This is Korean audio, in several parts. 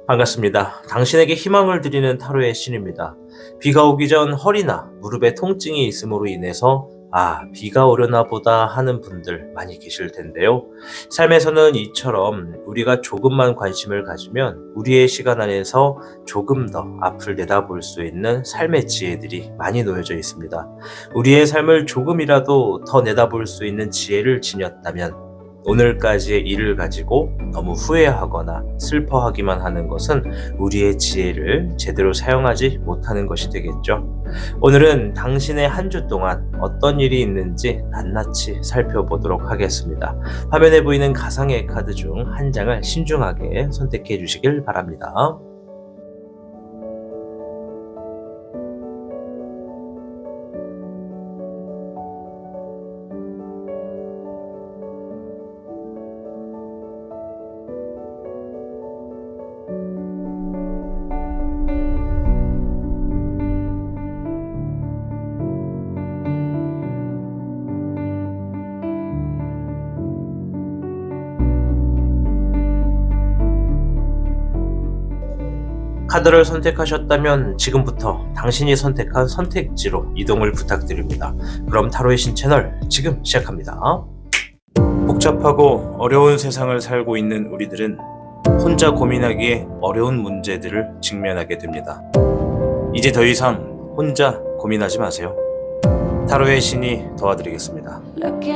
반갑습니다. 당신에게 희망을 드리는 타로의 신입니다. 비가 오기 전 허리나 무릎에 통증이 있음으로 인해서 비가 오려나 보다 하는 분들 많이 계실 텐데요. 삶에서는 이처럼 우리가 조금만 관심을 가지면 우리의 시간 안에서 조금 더 앞을 내다볼 수 있는 삶의 지혜들이 많이 놓여져 있습니다. 우리의 삶을 조금이라도 더 내다볼 수 있는 지혜를 지녔다면 오늘까지의 일을 가지고 너무 후회하거나 슬퍼하기만 하는 것은 우리의 지혜를 제대로 사용하지 못하는 것이 되겠죠. 오늘은 당신의 한 주 동안 어떤 일이 있는지 낱낱이 살펴보도록 하겠습니다. 화면에 보이는 가상의 카드 중 한 장을 신중하게 선택해 주시길 바랍니다. 카드를 선택하셨다면 지금부터 당신이 선택한 선택지로 이동을 부탁드립니다. 그럼 타로의 신 채널 지금 시작합니다. 복잡하고 어려운 세상을 살고 있는 우리들은 혼자 고민하기에 어려운 문제들을 직면하게 됩니다. 이제 더 이상 혼자 고민하지 마세요. 타로의 신이 도와드리겠습니다.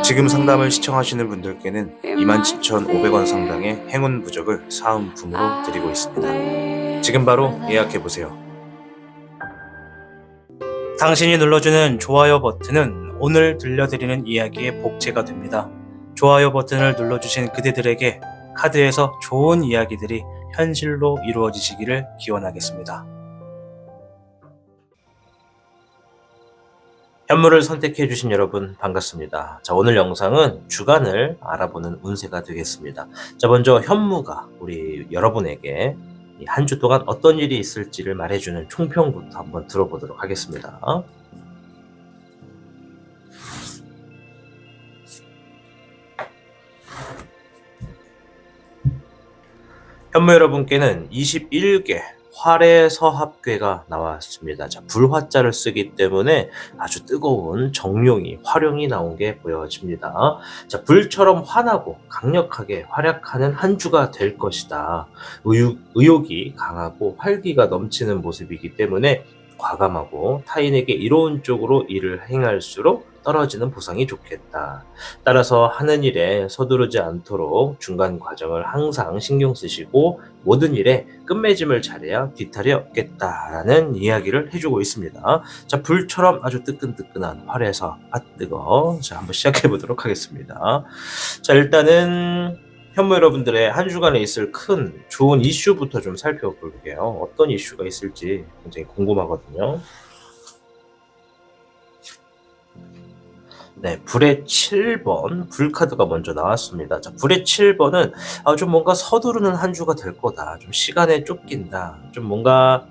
지금 상담을 시청하시는 분들께는 27,500원 상당의 행운 부적을 사은품으로 드리고 있습니다. 지금 바로 예약해보세요. 당신이 눌러주는 좋아요 버튼은 오늘 들려드리는 이야기의 복제가 됩니다. 좋아요 버튼을 눌러주신 그대들에게 카드에서 좋은 이야기들이 현실로 이루어지시기를 기원하겠습니다. 현물을 선택해주신 여러분 반갑습니다. 자, 오늘 영상은 주간을 알아보는 운세가 되겠습니다. 자, 먼저 현무가 우리 여러분에게 한 주 동안 어떤 일이 있을지를 말해주는 총평부터 한번 들어보도록 하겠습니다. 현무 여러분께는 21개 활해서합괴가 나왔습니다. 자, 불화자를 쓰기 때문에 아주 뜨거운 정룡이, 화룡이 나온 게 보여집니다. 자, 불처럼 환하고 강력하게 활약하는 한 주가 될 것이다. 의욕이 강하고 활기가 넘치는 모습이기 때문에 과감하고 타인에게 이로운 쪽으로 일을 행할수록 떨어지는 보상이 좋겠다. 따라서 하는 일에 서두르지 않도록 중간 과정을 항상 신경 쓰시고 모든 일에 끝맺음을 잘해야 뒤탈이 없겠다라는 이야기를 해주고 있습니다. 자, 불처럼 아주 뜨끈뜨끈한 활에서 뜨거. 자, 한번 시작해 보도록 하겠습니다. 자, 일단은 현무 여러분들의 한 주간에 있을 큰 좋은 이슈부터 좀 살펴볼게요. 어떤 이슈가 있을지 굉장히 궁금하거든요. 네, 불의 7번 불카드가 먼저 나왔습니다. 자, 불의 7번은 좀 뭔가 서두르는 한 주가 될 거다. 좀 시간에 쫓긴다. 좀 뭔가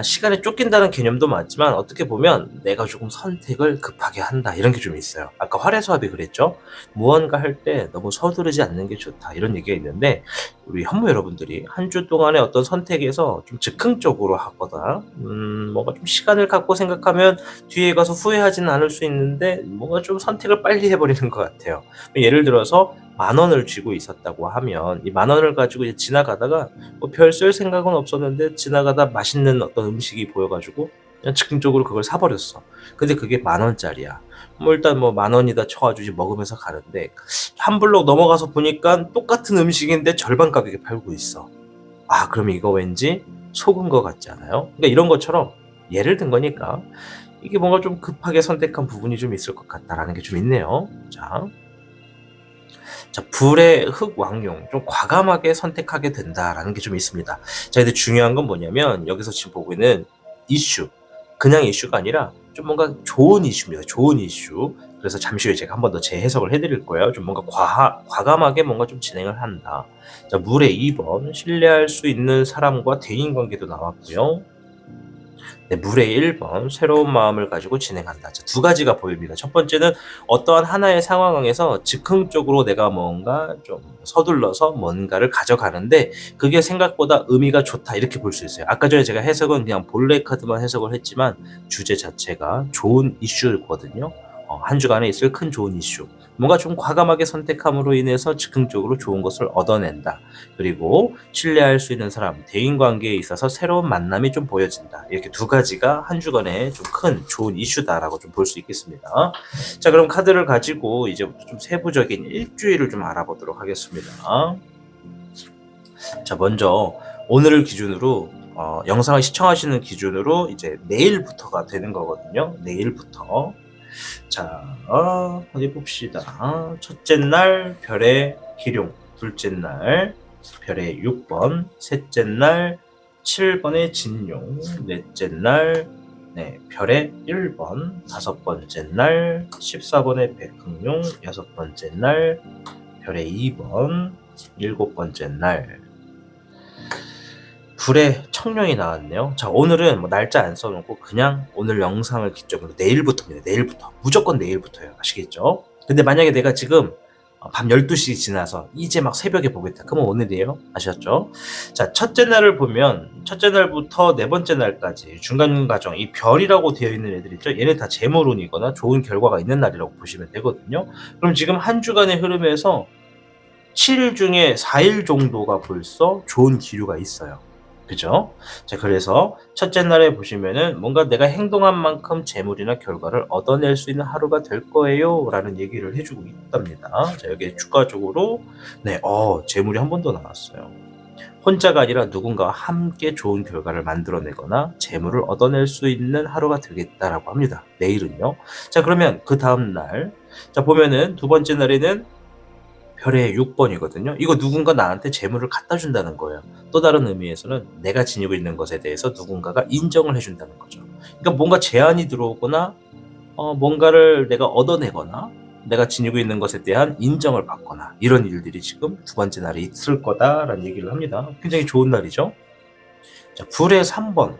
시간에 쫓긴다는 개념도 맞지만 어떻게 보면 내가 조금 선택을 급하게 한다 이런 게 좀 있어요. 아까 활해서합이 그랬죠. 무언가 할 때 너무 서두르지 않는 게 좋다 이런 얘기가 있는데 우리 현무 여러분들이 한 주 동안의 어떤 선택에서 좀 즉흥적으로 하거나 뭔가 좀 시간을 갖고 생각하면 뒤에 가서 후회하지는 않을 수 있는데 뭔가 좀 선택을 빨리 해버리는 것 같아요. 예를 들어서 10,000원을 쥐고 있었다고 하면 이 10,000원을 가지고 이제 지나가다가 별 쓸 생각은 없었는데 지나가다 맛있는 어떤 음식이 보여가지고 그냥 즉흥적으로 그걸 사버렸어. 근데 그게 10,000원짜리야. 일단 10,000원이다 쳐가지고 이제 먹으면서 가는데 한 블록 넘어가서 보니까 똑같은 음식인데 절반 가격에 팔고 있어. 그럼 이거 왠지 속은 것 같지 않아요? 그러니까 이런 것처럼 예를 든 거니까 이게 뭔가 좀 급하게 선택한 부분이 좀 있을 것 같다라는 게 좀 있네요. 자, 불의 흑왕용, 좀 과감하게 선택하게 된다라는 게 좀 있습니다. 자, 근데 중요한 건 뭐냐면 여기서 지금 보고 있는 이슈, 그냥 이슈가 아니라 좀 뭔가 좋은 이슈입니다. 좋은 이슈. 그래서 잠시 후에 제가 한 번 더 재해석을 해드릴 거예요. 좀 뭔가 과감하게 뭔가 좀 진행을 한다. 자, 물의 2번, 신뢰할 수 있는 사람과 대인관계도 나왔고요. 네, 물의 1번 새로운 마음을 가지고 진행한다. 자, 두 가지가 보입니다. 첫 번째는 어떠한 하나의 상황에서 즉흥적으로 내가 뭔가 좀 서둘러서 뭔가를 가져가는데 그게 생각보다 의미가 좋다 이렇게 볼 수 있어요. 아까 전에 제가 해석은 그냥 본래 카드만 해석을 했지만 주제 자체가 좋은 이슈거든요. 한 주간에 있을 큰 좋은 이슈. 뭔가 좀 과감하게 선택함으로 인해서 즉흥적으로 좋은 것을 얻어낸다. 그리고 신뢰할 수 있는 사람, 대인관계에 있어서 새로운 만남이 좀 보여진다. 이렇게 두 가지가 한 주간에 좀 큰 좋은 이슈다라고 좀 볼 수 있겠습니다. 자, 그럼 카드를 가지고 이제부터 좀 세부적인 일주일을 좀 알아보도록 하겠습니다. 자, 먼저 오늘을 기준으로 영상을 시청하시는 기준으로 이제 내일부터가 되는 거거든요. 내일부터. 자, 어디 봅시다. 첫째 날 별의 기룡, 둘째 날 별의 6번, 셋째 날 7번의 진용, 넷째 날 별의 1번, 다섯 번째 날 14번의 백흥룡, 여섯 번째 날 별의 2번, 일곱 번째 날 불의 청룡이 나왔네요. 자, 오늘은 뭐 날짜 안 써놓고 그냥 오늘 영상을 기점으로 내일부터입니다. 내일부터. 무조건 내일부터예요. 아시겠죠? 근데 만약에 내가 지금 밤 12시 지나서 이제 막 새벽에 보겠다. 그러면 오늘이에요. 아셨죠? 자, 첫째 날을 보면 첫째 날부터 네 번째 날까지 중간 과정, 이 별이라고 되어 있는 애들 있죠? 얘네 다 재물운이거나 좋은 결과가 있는 날이라고 보시면 되거든요. 그럼 지금 한 주간의 흐름에서 7일 중에 4일 정도가 벌써 좋은 기류가 있어요. 그죠? 자, 그래서 첫째 날에 보시면은 뭔가 내가 행동한 만큼 재물이나 결과를 얻어낼 수 있는 하루가 될 거예요 라는 얘기를 해주고 있답니다. 자, 여기에 추가적으로 재물이 한 번 더 나왔어요. 혼자가 아니라 누군가와 함께 좋은 결과를 만들어내거나 재물을 얻어낼 수 있는 하루가 되겠다라고 합니다. 내일은요. 자, 그러면 그 다음 날, 자, 보면은 두 번째 날에는 별의 6번이거든요. 이거 누군가 나한테 재물을 갖다 준다는 거예요. 또 다른 의미에서는 내가 지니고 있는 것에 대해서 누군가가 인정을 해준다는 거죠. 그러니까 뭔가 제안이 들어오거나 뭔가를 내가 얻어내거나 내가 지니고 있는 것에 대한 인정을 받거나 이런 일들이 지금 두 번째 날에 있을 거다라는 얘기를 합니다. 굉장히 좋은 날이죠. 자, 불의 3번.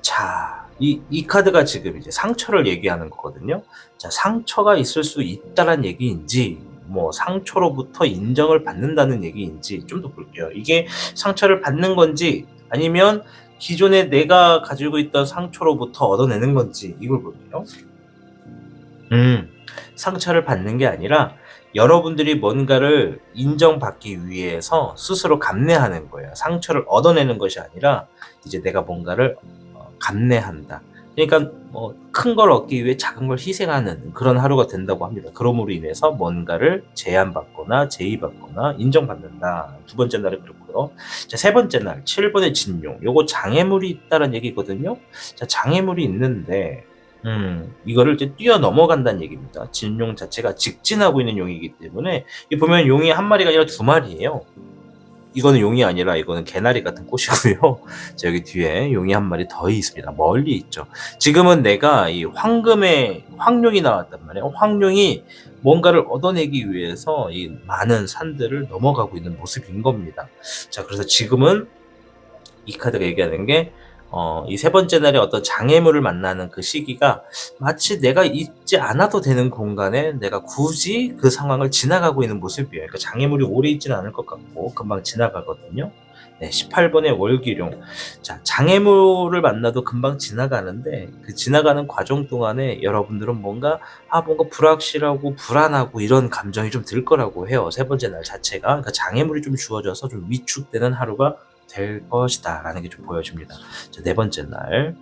자, 이 카드가 지금 이제 상처를 얘기하는 거거든요. 자, 상처가 있을 수 있다란 얘기인지 뭐 상처로부터 인정을 받는다는 얘기인지 좀 더 볼게요. 이게 상처를 받는 건지 아니면 기존에 내가 가지고 있던 상처로부터 얻어내는 건지 이걸 볼게요. 상처를 받는 게 아니라 여러분들이 뭔가를 인정받기 위해서 스스로 감내하는 거예요. 상처를 얻어내는 것이 아니라 이제 내가 뭔가를 감내한다. 그러니까 큰 걸 얻기 위해 작은 걸 희생하는 그런 하루가 된다고 합니다. 그럼으로 인해서 뭔가를 제안받거나 제의받거나 인정받는다. 두 번째 날은 그렇고요. 자, 세 번째 날 7번의 진용. 요거 장애물이 있다는 얘기거든요. 자, 장애물이 있는데 이거를 이제 뛰어넘어간다는 얘기입니다. 진용 자체가 직진하고 있는 용이기 때문에 이 보면 용이 한 마리가 아니라 두 마리예요. 이거는 용이 아니라 이거는 개나리 같은 꽃이고요. 자, 여기 뒤에 용이 한 마리 더 있습니다. 멀리 있죠. 지금은 내가 이 황룡이 나왔단 말이에요. 황룡이 뭔가를 얻어내기 위해서 이 많은 산들을 넘어가고 있는 모습인 겁니다. 자, 그래서 지금은 이 카드가 얘기하는 게 이 세 번째 날에 어떤 장애물을 만나는 그 시기가 마치 내가 있지 않아도 되는 공간에 내가 굳이 그 상황을 지나가고 있는 모습이에요. 그러니까 장애물이 오래 있지는 않을 것 같고 금방 지나가거든요. 네, 18번의 월기룡. 자, 장애물을 만나도 금방 지나가는데 그 지나가는 과정 동안에 여러분들은 뭔가 불확실하고 불안하고 이런 감정이 좀 들 거라고 해요. 세 번째 날 자체가. 그러니까 장애물이 좀 주어져서 좀 위축되는 하루가 될 것이다 라는 게 좀 보여집니다. 자, 네 번째 날,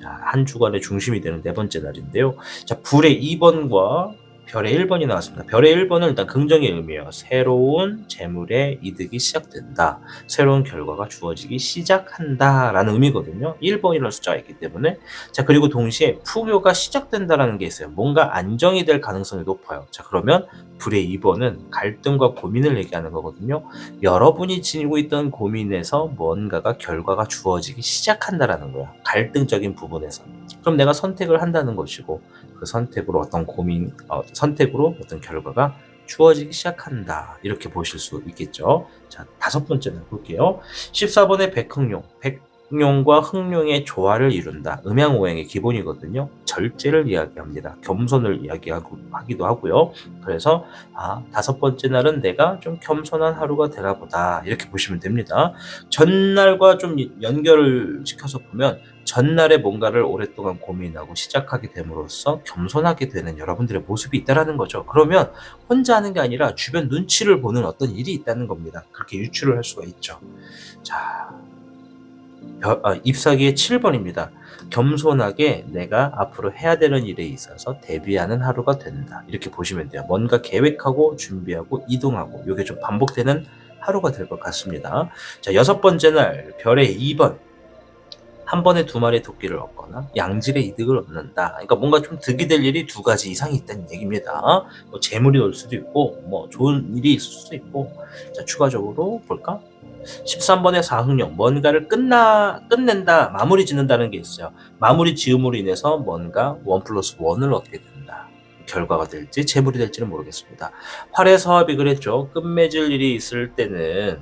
자, 한 주간의 중심이 되는 네 번째 날인데요. 자, 불의 2번과 별의 1번이 나왔습니다. 별의 1번은 일단 긍정의 의미예요. 새로운 재물의 이득이 시작된다. 새로운 결과가 주어지기 시작한다 라는 의미거든요. 1번이라는 숫자가 있기 때문에. 자, 그리고 동시에 풍요가 시작된다라는 게 있어요. 뭔가 안정이 될 가능성이 높아요. 자, 그러면 불의 2번은 갈등과 고민을 얘기하는 거거든요. 여러분이 지니고 있던 고민에서 뭔가가 결과가 주어지기 시작한다라는 거야. 갈등적인 부분에서. 그럼 내가 선택을 한다는 것이고 그 선택으로 선택으로 어떤 결과가 주어지기 시작한다. 이렇게 보실 수 있겠죠. 자, 다섯 번째는 볼게요. 14번의 백흥룡. 음용과 흥룡의 조화를 이룬다. 음양오행의 기본이거든요. 절제를 이야기합니다. 겸손을 이야기하기도 하고요. 그래서 다섯 번째 날은 내가 좀 겸손한 하루가 되나 보다 이렇게 보시면 됩니다. 전날과 좀 연결을 시켜서 보면 전날에 뭔가를 오랫동안 고민하고 시작하게 됨으로써 겸손하게 되는 여러분들의 모습이 있다는 거죠. 그러면 혼자 하는 게 아니라 주변 눈치를 보는 어떤 일이 있다는 겁니다. 그렇게 유추를 할 수가 있죠. 자, 잎사귀의 7번입니다. 겸손하게 내가 앞으로 해야 되는 일에 있어서 대비하는 하루가 된다. 이렇게 보시면 돼요. 뭔가 계획하고 준비하고 이동하고 이게 좀 반복되는 하루가 될 것 같습니다. 자, 여섯 번째 날 별의 2번. 한 번에 두 마리의 토끼를 얻거나 양질의 이득을 얻는다. 그러니까 뭔가 좀 득이 될 일이 두 가지 이상이 있다는 얘기입니다. 뭐 재물이 올 수도 있고 뭐 좋은 일이 있을 수도 있고. 자, 추가적으로 볼까? 13번의 사흥령, 뭔가를 끝낸다, 마무리 짓는다는 게 있어요. 마무리 지음으로 인해서 뭔가 1+1을 얻게 된다. 결과가 될지 재물이 될지는 모르겠습니다. 활해서합이 그랬죠. 끝맺을 일이 있을 때는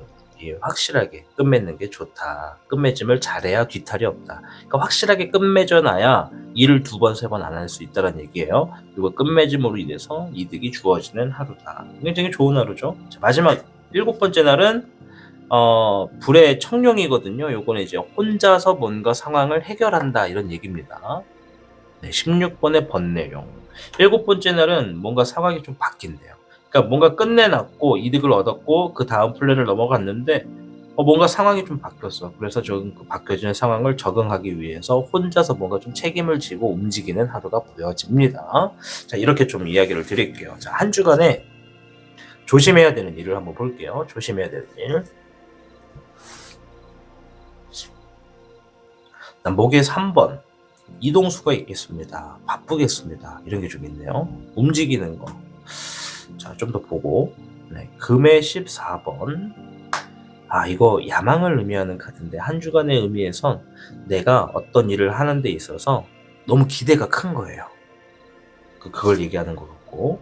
확실하게 끝맺는 게 좋다. 끝맺음을 잘해야 뒤탈이 없다. 그러니까 확실하게 끝맺어놔야 일을 2번, 3번 안 할 수 있다는 얘기예요. 그리고 끝맺음으로 인해서 이득이 주어지는 하루다. 굉장히 좋은 하루죠. 자, 마지막 7번째 날은 불의 청룡이거든요. 요거는 이제 혼자서 뭔가 상황을 해결한다 이런 얘기입니다. 네, 16번의 번뇌룡. 7번째 날은 뭔가 상황이 좀 바뀐대요. 그러니까 뭔가 끝내놨고 이득을 얻었고 그 다음 플랜을 넘어갔는데 뭔가 상황이 좀 바뀌었어. 그래서 그 바뀌어지는 상황을 적응하기 위해서 혼자서 뭔가 좀 책임을 지고 움직이는 하루가 보여집니다. 자, 이렇게 좀 이야기를 드릴게요. 자, 한 주간에 조심해야 되는 일을 한번 볼게요. 조심해야 되는 일. 목에 3번. 이동수가 있겠습니다. 바쁘겠습니다. 이런 게 좀 있네요. 움직이는 거. 자, 좀 더 보고. 네, 금의 14번. 이거 야망을 의미하는 카드인데 한 주간의 의미에선 내가 어떤 일을 하는 데 있어서 너무 기대가 큰 거예요. 그걸 얘기하는 것 같고.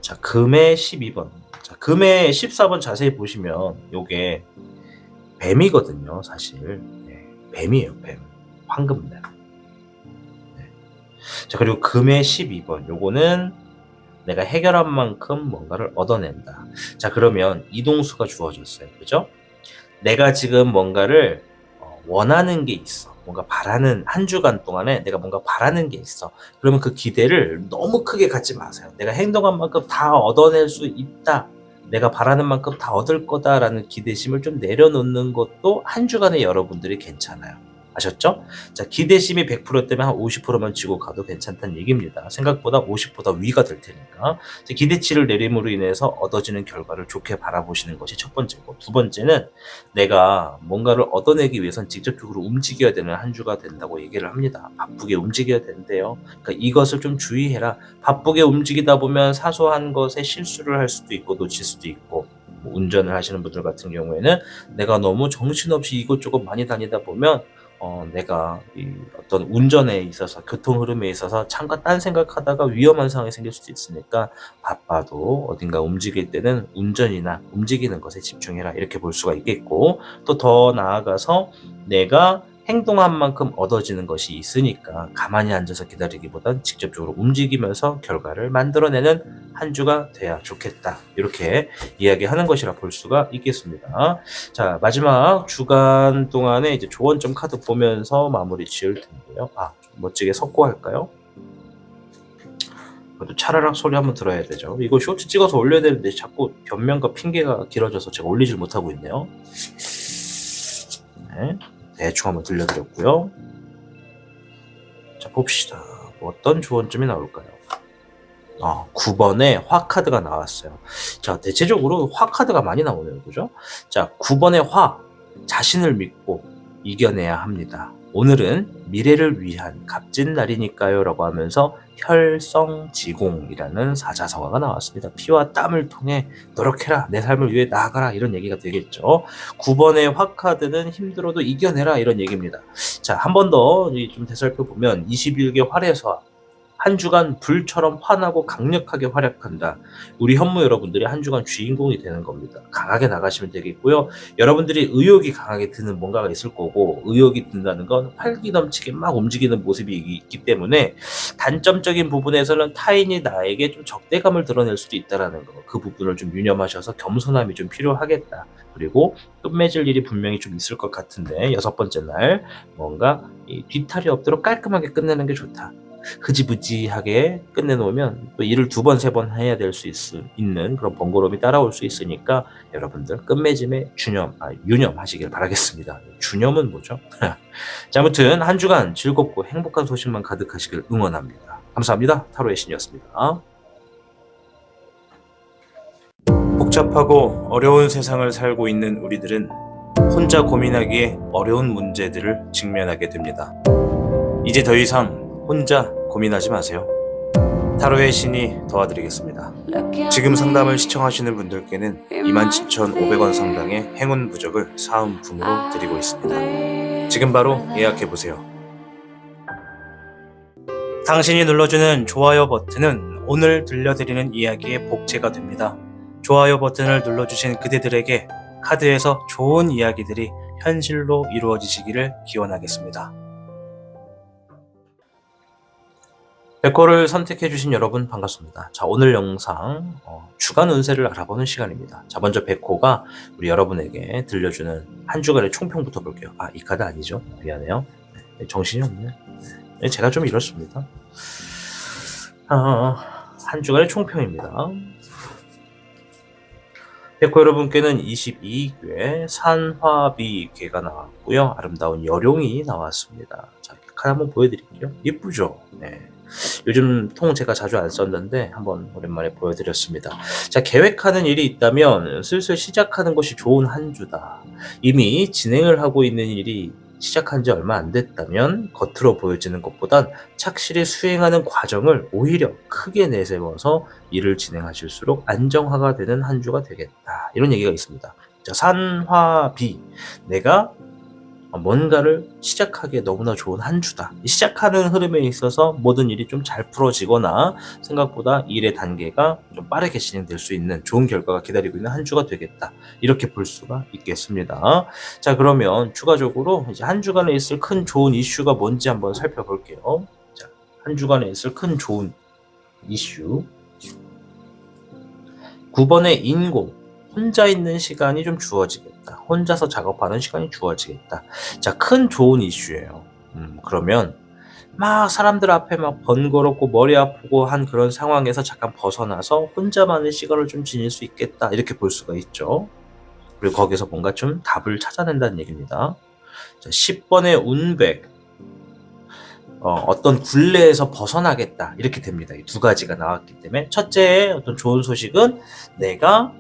자, 금의 12번. 자, 금의 14번 자세히 보시면 요게 뱀이거든요, 사실. 네, 뱀이에요, 뱀. 황금뱀. 네. 자, 그리고 금의 12번. 요거는 내가 해결한 만큼 뭔가를 얻어낸다. 자, 그러면 이동수가 주어졌어요. 그죠? 내가 지금 뭔가를 원하는 게 있어. 뭔가 바라는, 한 주간 동안에 내가 뭔가 바라는 게 있어. 그러면 그 기대를 너무 크게 갖지 마세요. 내가 행동한 만큼 다 얻어낼 수 있다. 내가 바라는 만큼 다 얻을 거다라는 기대심을 좀 내려놓는 것도 한 주간에 여러분들이 괜찮아요. 아셨죠? 자, 기대심이 100%대면 한 50%만 쥐고 가도 괜찮다는 얘기입니다. 생각보다 50보다 위가 될 테니까. 기대치를 내림으로 인해서 얻어지는 결과를 좋게 바라보시는 것이 첫 번째고, 두 번째는 내가 뭔가를 얻어내기 위해선 직접적으로 움직여야 되는 한 주가 된다고 얘기를 합니다. 바쁘게 움직여야 된대요. 그러니까 이것을 좀 주의해라. 바쁘게 움직이다 보면 사소한 것에 실수를 할 수도 있고 놓칠 수도 있고, 운전을 하시는 분들 같은 경우에는 내가 너무 정신없이 이곳저곳 많이 다니다 보면 내가 어떤 운전에 있어서, 교통 흐름에 있어서 잠깐 딴 생각하다가 위험한 상황이 생길 수도 있으니까 바빠도 어딘가 움직일 때는 운전이나 움직이는 것에 집중해라 이렇게 볼 수가 있겠고, 또 더 나아가서 내가 행동한 만큼 얻어지는 것이 있으니까 가만히 앉아서 기다리기보단 직접적으로 움직이면서 결과를 만들어내는 한 주가 돼야 좋겠다. 이렇게 이야기하는 것이라 볼 수가 있겠습니다. 자, 마지막 주간 동안에 이제 조언점 카드 보면서 마무리 지을 텐데요. 좀 멋지게 석고할까요? 그래도 차라락 소리 한번 들어야 되죠. 이거 쇼트 찍어서 올려야 되는데 자꾸 변명과 핑계가 길어져서 제가 올리질 못하고 있네요. 네, 대충 한번 들려드렸고요. 자, 봅시다. 어떤 조언점이 나올까요? 9번에 화 카드가 나왔어요. 자, 대체적으로 화 카드가 많이 나오네요. 그죠? 자, 9번의 화. 자신을 믿고 이겨내야 합니다. 오늘은 미래를 위한 값진 날이니까요 라고 하면서 혈성지공이라는 사자성어가 나왔습니다. 피와 땀을 통해 노력해라, 내 삶을 위해 나아가라, 이런 얘기가 되겠죠. 9번의 화카드는 힘들어도 이겨내라, 이런 얘기입니다. 자, 한 번 더 좀 되살펴보면 21개 활에서 한 주간 불처럼 환하고 강력하게 활약한다. 우리 현무 여러분들이 한 주간 주인공이 되는 겁니다. 강하게 나가시면 되겠고요. 여러분들이 의욕이 강하게 드는 뭔가가 있을 거고, 의욕이 든다는 건 활기 넘치게 막 움직이는 모습이 있기 때문에 단점적인 부분에서는 타인이 나에게 좀 적대감을 드러낼 수도 있다라는 거, 그 부분을 좀 유념하셔서 겸손함이 좀 필요하겠다. 그리고 끝맺을 일이 분명히 좀 있을 것 같은데, 6번째 날 뭔가 뒤탈이 없도록 깔끔하게 끝내는 게 좋다. 흐지부지하게 끝내놓으면 또 일을 2번, 3번 해야 될 수 있는 그런 번거로움이 따라올 수 있으니까 여러분들 끝맺음에 유념하시길 바라겠습니다. 주념은 뭐죠? 자, 아무튼 한 주간 즐겁고 행복한 소식만 가득하시길 응원합니다. 감사합니다. 타로의 신이었습니다. 복잡하고 어려운 세상을 살고 있는 우리들은 혼자 고민하기에 어려운 문제들을 직면하게 됩니다. 이제 더 이상 혼자 고민하지 마세요. 타로의 신이 도와드리겠습니다. 지금 상담을 시청하시는 분들께는 27,500원 상당의 행운 부적을 사은품으로 드리고 있습니다. 지금 바로 예약해보세요. 당신이 눌러주는 좋아요 버튼은 오늘 들려드리는 이야기의 복제가 됩니다. 좋아요 버튼을 눌러주신 그대들에게 카드에서 좋은 이야기들이 현실로 이루어지시기를 기원하겠습니다. 백호를 선택해주신 여러분 반갑습니다. 자, 오늘 영상 주간 운세를 알아보는 시간입니다. 자, 먼저 백호가 우리 여러분에게 들려주는 한 주간의 총평부터 볼게요. 이 카드 아니죠? 미안해요. 정신이 없네. 제가 좀 이렇습니다. 한 주간의 총평입니다. 백호 여러분께는 22궤 산화비궤가 나왔고요. 아름다운 여룡이 나왔습니다. 자, 카드 한번 보여드릴게요. 예쁘죠? 네. 요즘 통 제가 자주 안 썼는데 한번 오랜만에 보여드렸습니다. 자, 계획하는 일이 있다면 슬슬 시작하는 것이 좋은 한 주다. 이미 진행을 하고 있는 일이 시작한 지 얼마 안 됐다면 겉으로 보여지는 것보단 착실히 수행하는 과정을 오히려 크게 내세워서 일을 진행하실수록 안정화가 되는 한 주가 되겠다. 이런 얘기가 있습니다. 자, 산화비. 내가 뭔가를 시작하기에 너무나 좋은 한 주다. 시작하는 흐름에 있어서 모든 일이 좀 잘 풀어지거나 생각보다 일의 단계가 좀 빠르게 진행될 수 있는 좋은 결과가 기다리고 있는 한 주가 되겠다. 이렇게 볼 수가 있겠습니다. 자, 그러면 추가적으로 이제 한 주간에 있을 큰 좋은 이슈가 뭔지 한번 살펴볼게요. 자, 한 주간에 있을 큰 좋은 이슈. 9번의 인공. 혼자 있는 시간이 좀 주어지겠다. 혼자서 작업하는 시간이 주어지겠다. 자, 큰 좋은 이슈예요. 그러면 막 사람들 앞에 막 번거롭고 머리 아프고 한 그런 상황에서 잠깐 벗어나서 혼자만의 시간을 좀 지닐 수 있겠다. 이렇게 볼 수가 있죠. 그리고 거기서 뭔가 좀 답을 찾아낸다는 얘기입니다. 자, 10번의 운백. 어떤 굴레에서 벗어나겠다. 이렇게 됩니다. 이 2가지가 나왔기 때문에 첫째 어떤 좋은 소식은 내가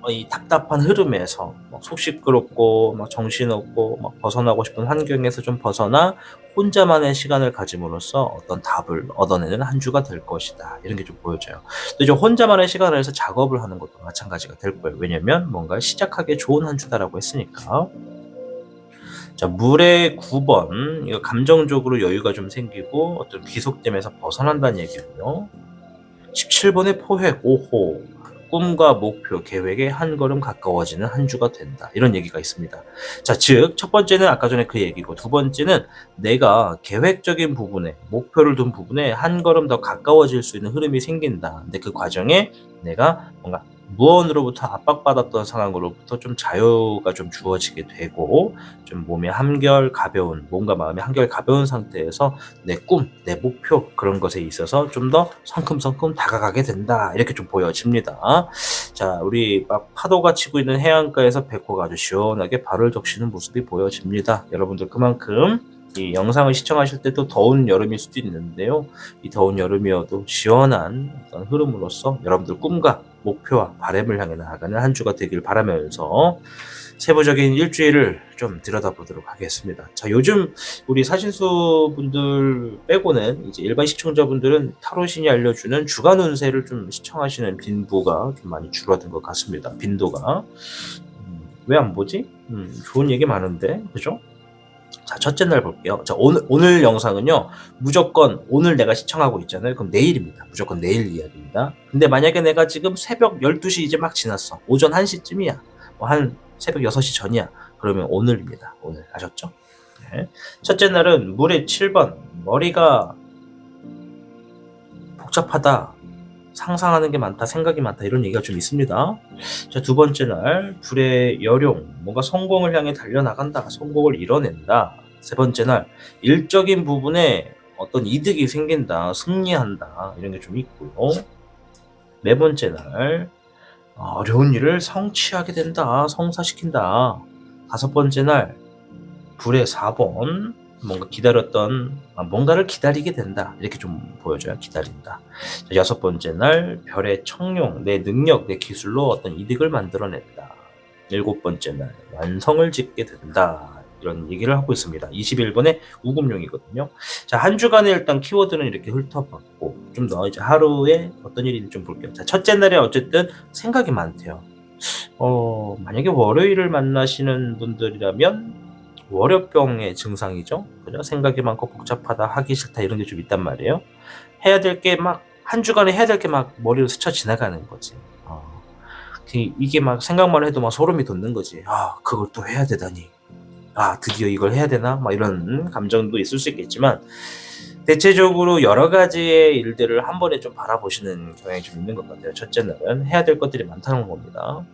이 답답한 흐름에서 속 시끄럽고 정신없고 벗어나고 싶은 환경에서 좀 벗어나 혼자만의 시간을 가짐으로써 어떤 답을 얻어내는 한 주가 될 것이다. 이런 게 좀 보여져요. 또 이제 혼자만의 시간을 해서 작업을 하는 것도 마찬가지가 될 거예요. 왜냐면 뭔가 시작하기에 좋은 한 주다라고 했으니까. 자, 물의 9번. 이거 감정적으로 여유가 좀 생기고 어떤 귀속됨에서 벗어난다는 얘기고요. 17번의 포획 5호. 꿈과 목표, 계획에 한 걸음 가까워지는 한 주가 된다. 이런 얘기가 있습니다. 자, 즉 첫 번째는 아까 전에 그 얘기고, 2번째는 내가 계획적인 부분에, 목표를 둔 부분에 한 걸음 더 가까워질 수 있는 흐름이 생긴다. 근데 그 과정에 내가 뭔가 무언으로부터 압박받았던 상황으로부터 좀 자유가 좀 주어지게 되고, 좀 몸이 한결 가벼운, 몸과 마음이 한결 가벼운 상태에서 내 꿈, 내 목표, 그런 것에 있어서 좀 더 성큼성큼 다가가게 된다. 이렇게 좀 보여집니다. 자, 우리 막 파도가 치고 있는 해안가에서 백호가 아주 시원하게 발을 적시는 모습이 보여집니다. 여러분들 그만큼 이 영상을 시청하실 때도 더운 여름일 수도 있는데요. 이 더운 여름이어도 시원한 어떤 흐름으로써 여러분들 꿈과 목표와 바람을 향해 나아가는 한 주가 되길 바라면서 세부적인 일주일을 좀 들여다보도록 하겠습니다. 자, 요즘 우리 사신수 분들 빼고는 이제 일반 시청자분들은 타로신이 알려주는 주간 운세를 좀 시청하시는 빈도가 좀 많이 줄어든 것 같습니다. 빈도가. 왜 안 보지? 좋은 얘기 많은데, 그죠? 자, 첫째 날 볼게요. 자, 오늘 영상은요, 무조건 오늘 내가 시청하고 있잖아요. 그럼 내일입니다. 무조건 내일 이야기입니다. 근데 만약에 내가 지금 새벽 12시 이제 막 지났어. 오전 1시쯤이야. 뭐 한 새벽 6시 전이야. 그러면 오늘입니다. 오늘. 아셨죠? 네. 첫째 날은 물의 7번. 머리가 복잡하다. 상상하는 게 많다, 생각이 많다, 이런 얘기가 좀 있습니다. 자, 두 번째 날, 불의 여룡, 뭔가 성공을 향해 달려나간다, 성공을 이뤄낸다. 세 번째 날, 일적인 부분에 어떤 이득이 생긴다, 승리한다, 이런 게 좀 있고요. 네 번째 날, 어려운 일을 성취하게 된다, 성사시킨다. 다섯 번째 날, 불의 4번, 뭔가 기다렸던, 뭔가를 기다리게 된다, 이렇게 좀 보여줘요. 기다린다. 자, 여섯 번째 날, 별의 청룡, 내 능력, 내 기술로 어떤 이득을 만들어낸다. 일곱 번째 날, 완성을 짓게 된다, 이런 얘기를 하고 있습니다. 21번의 우금룡이거든요. 자, 한 주간에 일단 키워드는 이렇게 훑어봤고, 좀 더 이제 하루에 어떤 일인지 좀 볼게요. 자, 첫째 날에 어쨌든 생각이 많대요. 만약에 월요일을 만나시는 분들이라면 월요병의 증상이죠. 그죠? 생각이 많고 복잡하다, 하기 싫다, 이런 게 좀 있단 말이에요. 해야 될 게 막, 한 주간에 해야 될 게 막 머리로 스쳐 지나가는 거지. 이게 막 생각만 해도 막 소름이 돋는 거지. 그걸 또 해야 되다니. 드디어 이걸 해야 되나? 막 이런 감정도 있을 수 있겠지만, 대체적으로 여러 가지의 일들을 한 번에 좀 바라보시는 경향이 좀 있는 것 같아요. 첫째 날은 해야 될 것들이 많다는 겁니다.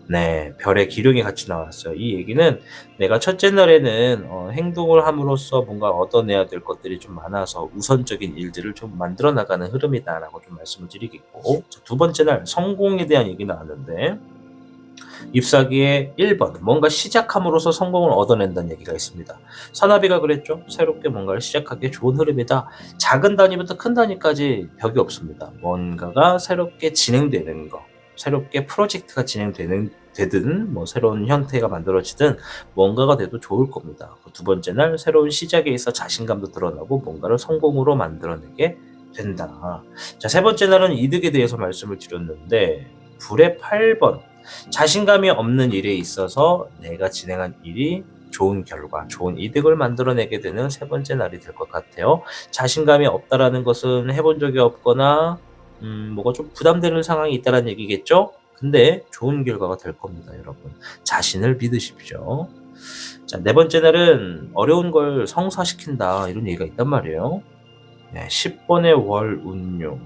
네, 별의 기룡이 같이 나왔어요. 이 얘기는 내가 첫째 날에는 행동을 함으로써 뭔가 얻어내야 될 것들이 좀 많아서 우선적인 일들을 좀 만들어 나가는 흐름이다라고 좀 말씀을 드리겠고, 두 번째 날 성공에 대한 얘기 나왔는데, 잎사귀의 1번, 뭔가 시작함으로써 성공을 얻어낸다는 얘기가 있습니다. 사나비가 그랬죠. 새롭게 뭔가를 시작하기에 좋은 흐름이다. 작은 단위부터 큰 단위까지 벽이 없습니다. 뭔가가 새롭게 진행되는 거, 새롭게 프로젝트가 진행되든 뭐 새로운 형태가 만들어지든 뭔가가 돼도 좋을 겁니다. 두 번째 날 새로운 시작에 있어 자신감도 드러나고 뭔가를 성공으로 만들어내게 된다. 자, 세 번째 날은 이득에 대해서 말씀을 드렸는데, 불의 8번, 자신감이 없는 일에 있어서 내가 진행한 일이 좋은 결과, 좋은 이득을 만들어내게 되는 세 번째 날이 될 것 같아요. 자신감이 없다라는 것은 해본 적이 없거나 뭐가 좀 부담되는 상황이 있다는 얘기겠죠? 근데 좋은 결과가 될 겁니다, 여러분. 자신을 믿으십시오. 자, 네 번째 날은 어려운 걸 성사시킨다, 이런 얘기가 있단 말이에요. 네, 10번의 월운용.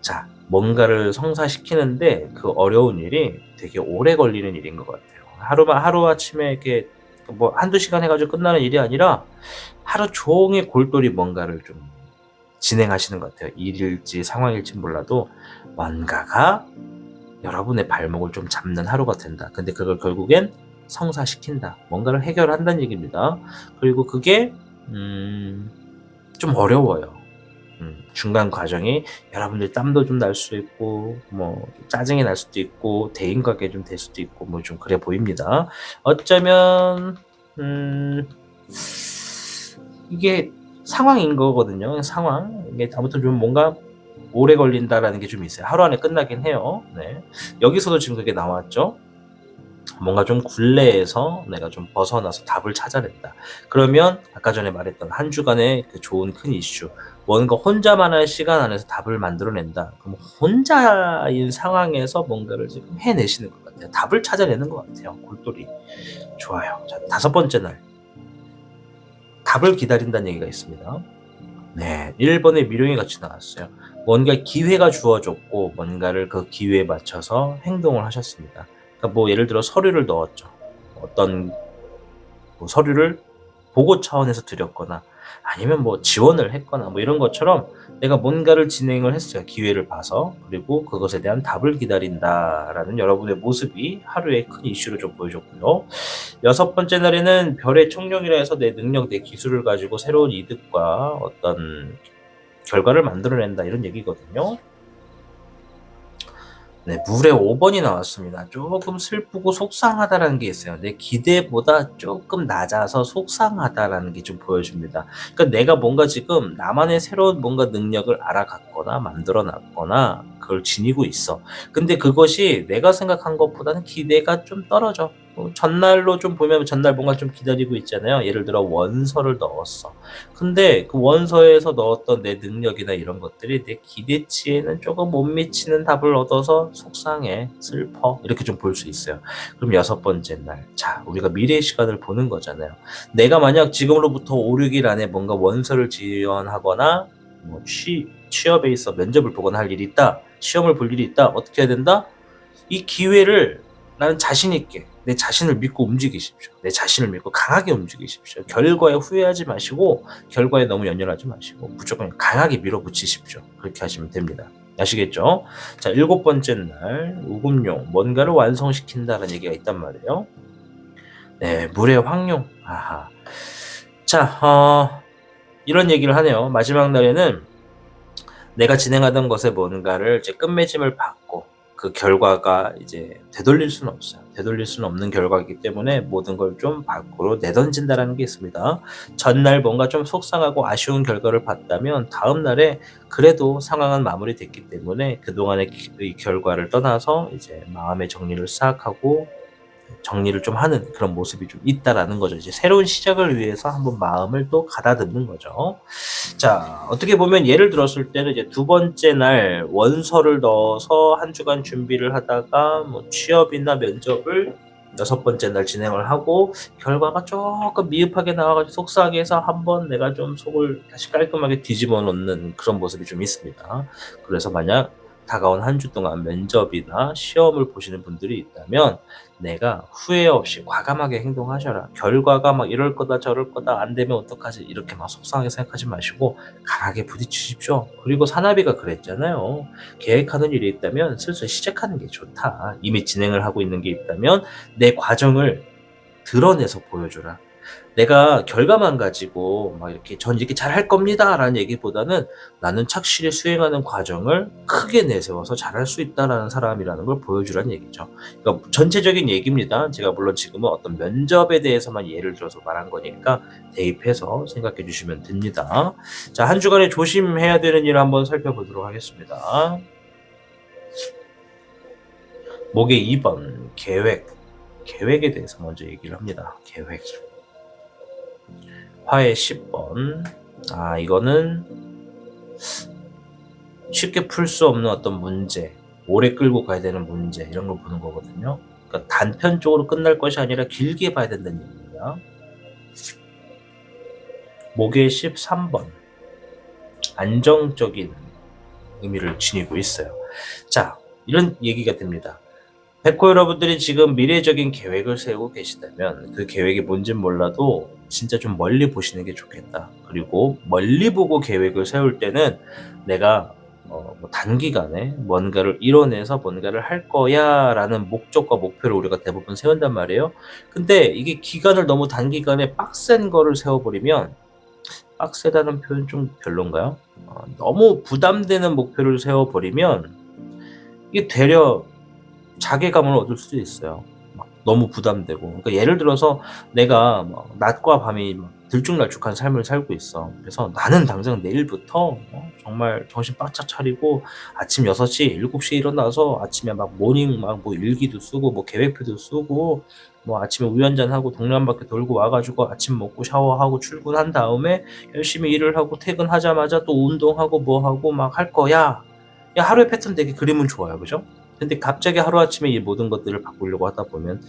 자, 뭔가를 성사시키는데 그 어려운 일이 되게 오래 걸리는 일인 것 같아요. 하루아침에 이렇게 뭐 한두 시간 해가지고 끝나는 일이 아니라 하루 종일 골똘히 뭔가를 좀 진행하시는 것 같아요. 일일지 상황일지 몰라도 뭔가가 여러분의 발목을 좀 잡는 하루가 된다. 근데 그걸 결국엔 성사시킨다. 뭔가를 해결한다는 얘기입니다. 그리고 그게 좀 어려워요. 중간 과정이 여러분들 땀도 좀 날 수 있고, 뭐 짜증이 날 수도 있고, 대인관계 좀 될 수도 있고, 뭐 좀 그래 보입니다. 어쩌면 이게 상황인 거거든요. 상황. 이게 아무튼 좀 뭔가 오래 걸린다라는 게 좀 있어요. 하루 안에 끝나긴 해요. 네. 여기서도 지금 그게 나왔죠. 뭔가 좀 굴레에서 내가 좀 벗어나서 답을 찾아낸다. 그러면 아까 전에 말했던 한 주간의 그 좋은 큰 이슈, 뭔가 혼자만의 시간 안에서 답을 만들어낸다. 그럼 혼자인 상황에서 뭔가를 지금 해내시는 것 같아요. 답을 찾아내는 것 같아요. 골똘히. 좋아요. 자, 다섯 번째 날. 답을 기다린다는 얘기가 있습니다. 네, 1번의 미룡이 같이 나왔어요. 뭔가 기회가 주어졌고 뭔가를 그 기회에 맞춰서 행동을 하셨습니다. 그러니까 뭐 예를 들어 서류를 넣었죠. 어떤 뭐 서류를 보고 차원에서 드렸거나 아니면 뭐 지원을 했거나 뭐 이런 것처럼 내가 뭔가를 진행을 했어요. 기회를 봐서. 그리고 그것에 대한 답을 기다린다라는 여러분의 모습이 하루의 큰 이슈로 좀 보여줬고요. 여섯 번째 날에는 별의 청룡이라 해서 내 능력, 내 기술을 가지고 새로운 이득과 어떤 결과를 만들어낸다, 이런 얘기거든요. 네, 물의 5번이 나왔습니다. 조금 슬프고 속상하다라는 게 있어요. 내 기대보다 조금 낮아서 속상하다라는 게 좀 보여줍니다. 그러니까 내가 뭔가 지금 나만의 새로운 뭔가 능력을 알아갔거나 만들어놨거나 그걸 지니고 있어. 근데 그것이 내가 생각한 것보다는 기대가 좀 떨어져. 전날로 좀 보면 전날 뭔가 좀 기다리고 있잖아요. 예를 들어 원서를 넣었어. 근데 그 원서에서 넣었던 내 능력이나 이런 것들이 내 기대치에는 조금 못 미치는 답을 얻어서 속상해, 슬퍼 이렇게 좀 볼 수 있어요. 그럼 6번째 날, 자 우리가 미래의 시간을 보는 거잖아요. 내가 만약 지금으로부터 5, 6일 안에 뭔가 원서를 지원하거나 취업에 있어 면접을 보거나 할 일이 있다, 시험을 볼 일이 있다, 어떻게 해야 된다? 이 기회를 나는 자신 있게 내 자신을 믿고 움직이십시오. 내 자신을 믿고 강하게 움직이십시오. 결과에 후회하지 마시고 결과에 너무 연연하지 마시고 무조건 강하게 밀어붙이십시오. 그렇게 하시면 됩니다. 아시겠죠? 자, 7번째 날 우금용, 뭔가를 완성시킨다는 얘기가 있단 말이에요. 네, 물의 황룡. 아하. 자, 이런 얘기를 하네요. 마지막 날에는 내가 진행하던 것에 뭔가를 이제 끝맺음을 받고 그 결과가 이제 되돌릴 수는 없어요. 되돌릴 수는 없는 결과이기 때문에 모든 걸 좀 밖으로 내던진다라는 게 있습니다. 전날 뭔가 좀 속상하고 아쉬운 결과를 봤다면 다음 날에 그래도 상황은 마무리됐기 때문에 그동안의 결과를 떠나서 이제 마음의 정리를 싹 하고 정리를 좀 하는 그런 모습이 좀 있다라는 거죠. 이제 새로운 시작을 위해서 한번 마음을 또 가다듬는 거죠. 자, 어떻게 보면 예를 들었을 때는 이제 2번째 날 원서를 넣어서 한 주간 준비를 하다가 취업이나 면접을 6번째 날 진행을 하고 결과가 조금 미흡하게 나와가지고 속상하게 해서 한번 내가 좀 속을 다시 깔끔하게 뒤집어 놓는 그런 모습이 좀 있습니다. 그래서 만약 다가온 한 주 동안 면접이나 시험을 보시는 분들이 있다면 내가 후회 없이 과감하게 행동하셔라. 결과가 막 이럴 거다 저럴 거다 안 되면 어떡하지 이렇게 막 속상하게 생각하지 마시고 강하게 부딪히십시오. 그리고 사나비가 그랬잖아요. 계획하는 일이 있다면 슬슬 시작하는 게 좋다. 이미 진행을 하고 있는 게 있다면 내 과정을 드러내서 보여줘라. 내가 결과만 가지고 막 이렇게 전 이렇게 잘할 겁니다라는 얘기보다는 나는 착실히 수행하는 과정을 크게 내세워서 잘할 수 있다라는 사람이라는 걸 보여주라는 얘기죠. 그러니까 전체적인 얘기입니다. 제가 물론 지금은 어떤 면접에 대해서만 예를 들어서 말한 거니까 대입해서 생각해 주시면 됩니다. 자, 한 주간에 조심해야 되는 일 한번 살펴보도록 하겠습니다. 목의 2번 계획. 계획에 대해서 먼저 얘기를 합니다. 계획. 화의 10번. 이거는 쉽게 풀 수 없는 어떤 문제, 오래 끌고 가야 되는 문제 이런 걸 보는 거거든요. 그러니까 단편적으로 끝날 것이 아니라 길게 봐야 된다는 얘기입니다. 목의 13번. 안정적인 의미를 지니고 있어요. 자, 이런 얘기가 됩니다. 백호 여러분들이 지금 미래적인 계획을 세우고 계시다면 그 계획이 뭔진 몰라도 진짜 좀 멀리 보시는 게 좋겠다. 그리고 멀리 보고 계획을 세울 때는 내가 단기간에 뭔가를 이뤄내서 뭔가를 할 거야 라는 목적과 목표를 우리가 대부분 세운단 말이에요. 근데 이게 기간을 너무 단기간에 빡센 거를 세워버리면, 빡세다는 표현 좀 별론가요? 너무 부담되는 목표를 세워버리면 이게 되려 자괴감을 얻을 수도 있어요. 막 너무 부담되고. 그러니까 예를 들어서 내가 낮과 밤이 들쭉날쭉한 삶을 살고 있어. 그래서 나는 당장 내일부터 정말 정신 바짝 차리고 아침 6시, 7시에 일어나서 아침에 모닝 일기도 쓰고 계획표도 쓰고 아침에 우유 한잔 하고 동네 한 바퀴 돌고 와가지고 아침 먹고 샤워하고 출근한 다음에 열심히 일을 하고 퇴근하자마자 또 운동하고 하고 할 거야. 야, 하루의 패턴 되게 그림은 좋아요. 그죠? 근데 갑자기 하루아침에 이 모든 것들을 바꾸려고 하다 보면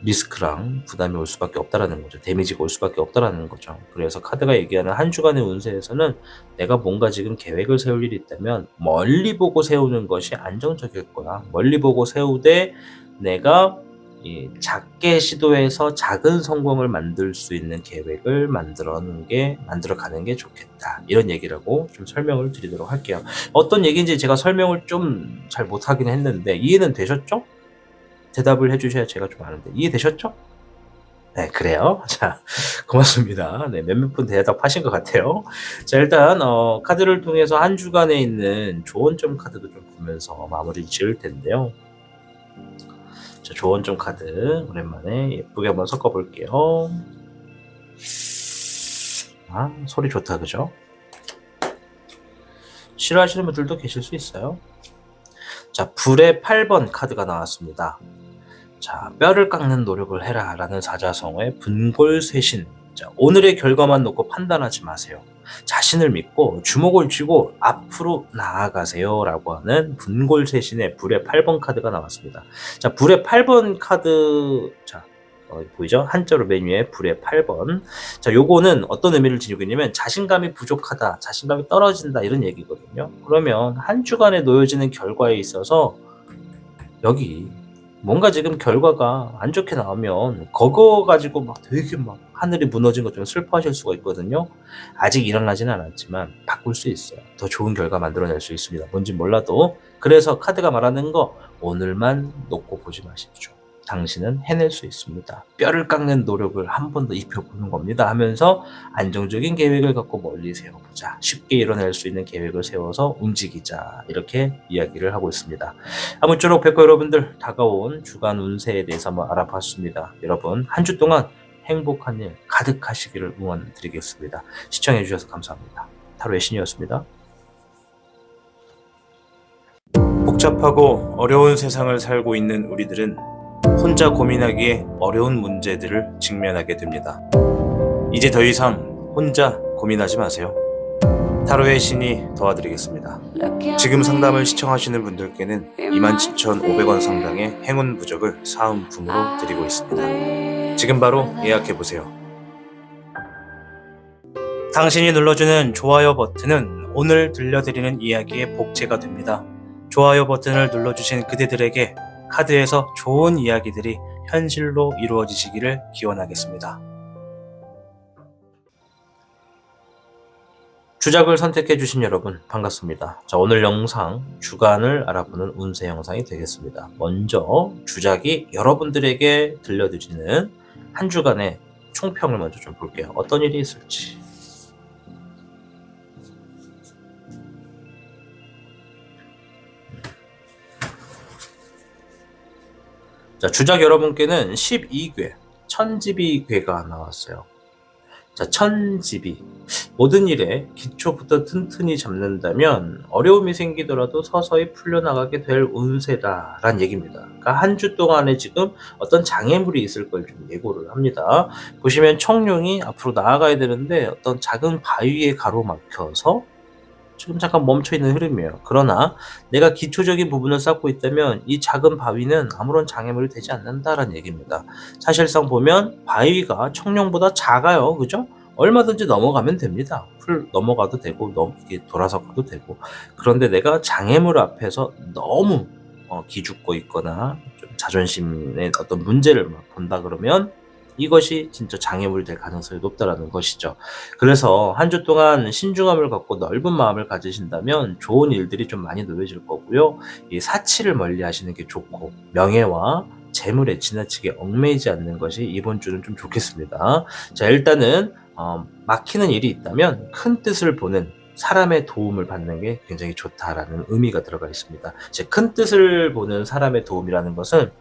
리스크랑 부담이 올 수밖에 없다라는 거죠. 데미지가 올 수밖에 없다라는 거죠. 그래서 카드가 얘기하는 한 주간의 운세에서는 내가 뭔가 지금 계획을 세울 일이 있다면 멀리 보고 세우는 것이 안정적일 거야. 멀리 보고 세우되 내가 작게 시도해서 작은 성공을 만들 수 있는 계획을 만들어가는 게 좋겠다. 이런 얘기라고 좀 설명을 드리도록 할게요. 어떤 얘기인지 제가 설명을 좀 잘 못하긴 했는데 이해는 되셨죠? 대답을 해주셔야 제가 좀 아는데 이해되셨죠? 네, 그래요. 자, 고맙습니다. 네, 몇몇 분 대답하신 것 같아요. 자, 일단 카드를 통해서 한 주간에 있는 조언점 카드도 좀 보면서 마무리 지을 텐데요. 자, 조언점 카드 오랜만에 예쁘게 한번 섞어볼게요. 소리 좋다, 그죠? 싫어하시는 분들도 계실 수 있어요. 자, 불의 8번 카드가 나왔습니다. 자, 뼈를 깎는 노력을 해라 라는 사자성어의 분골쇄신. 자, 오늘의 결과만 놓고 판단하지 마세요. 자신을 믿고 주먹을 쥐고 앞으로 나아가세요 라고 하는 분골쇄신의 불의 8번 카드가 나왔습니다. 자, 불의 8번 카드, 자, 보이죠? 한자로 맨 위에 불의 8번. 자, 요거는 어떤 의미를 지니고 있냐면 자신감이 부족하다, 자신감이 떨어진다 이런 얘기거든요. 그러면 한 주간에 놓여지는 결과에 있어서 여기 뭔가 지금 결과가 안 좋게 나오면 그거 가지고 막 되게 막 하늘이 무너진 것처럼 슬퍼하실 수가 있거든요. 아직 일어나지는 않았지만 바꿀 수 있어요. 더 좋은 결과 만들어낼 수 있습니다. 뭔지 몰라도. 그래서 카드가 말하는 거 오늘만 놓고 보지 마십시오. 당신은 해낼 수 있습니다. 뼈를 깎는 노력을 한 번 더 입혀보는 겁니다 하면서 안정적인 계획을 갖고 멀리 세워보자. 쉽게 이뤄낼 수 있는 계획을 세워서 움직이자. 이렇게 이야기를 하고 있습니다. 아무쪼록 백호 여러분들, 다가온 주간 운세에 대해서 한번 알아봤습니다. 여러분 한 주 동안 행복한 일 가득하시기를 응원드리겠습니다. 시청해주셔서 감사합니다. 타로의 신이었습니다. 복잡하고 어려운 세상을 살고 있는 우리들은 혼자 고민하기에 어려운 문제들을 직면하게 됩니다. 이제 더 이상 혼자 고민하지 마세요. 타로의 신이 도와드리겠습니다. 지금 상담을 시청하시는 분들께는 27,500원 상당의 행운 부적을 사은품으로 드리고 있습니다. 지금 바로 예약해보세요. 당신이 눌러주는 좋아요 버튼은 오늘 들려드리는 이야기의 복제가 됩니다. 좋아요 버튼을 눌러주신 그대들에게 카드에서 좋은 이야기들이 현실로 이루어지시기를 기원하겠습니다. 주작을 선택해주신 여러분 반갑습니다. 자, 오늘 영상 주간을 알아보는 운세 영상이 되겠습니다. 먼저 주작이 여러분들에게 들려드리는 한 주간의 총평을 먼저 좀 볼게요. 어떤 일이 있을지. 자, 주작 여러분께는 12괴, 천지비괴가 나왔어요. 자, 천지비. 모든 일에 기초부터 튼튼히 잡는다면 어려움이 생기더라도 서서히 풀려나가게 될 운세다라는 얘기입니다. 그러니까 한 주 동안에 지금 어떤 장애물이 있을 걸 좀 예고를 합니다. 보시면 청룡이 앞으로 나아가야 되는데 어떤 작은 바위에 가로막혀서 지금 잠깐 멈춰있는 흐름이에요. 그러나 내가 기초적인 부분을 쌓고 있다면 이 작은 바위는 아무런 장애물이 되지 않는다라는 얘기입니다. 사실상 보면 바위가 청룡보다 작아요. 그죠? 얼마든지 넘어가면 됩니다. 넘어가도 되고 돌아서 가도 되고. 그런데 내가 장애물 앞에서 너무 기죽고 있거나 좀 자존심의 어떤 문제를 막 본다 그러면 이것이 진짜 장애물이 될 가능성이 높다라는 것이죠. 그래서 한 주 동안 신중함을 갖고 넓은 마음을 가지신다면 좋은 일들이 좀 많이 놓여질 거고요. 이 사치를 멀리 하시는 게 좋고 명예와 재물에 지나치게 얽매이지 않는 것이 이번 주는 좀 좋겠습니다. 자, 일단은 막히는 일이 있다면 큰 뜻을 보는 사람의 도움을 받는 게 굉장히 좋다라는 의미가 들어가 있습니다. 이제 큰 뜻을 보는 사람의 도움이라는 것은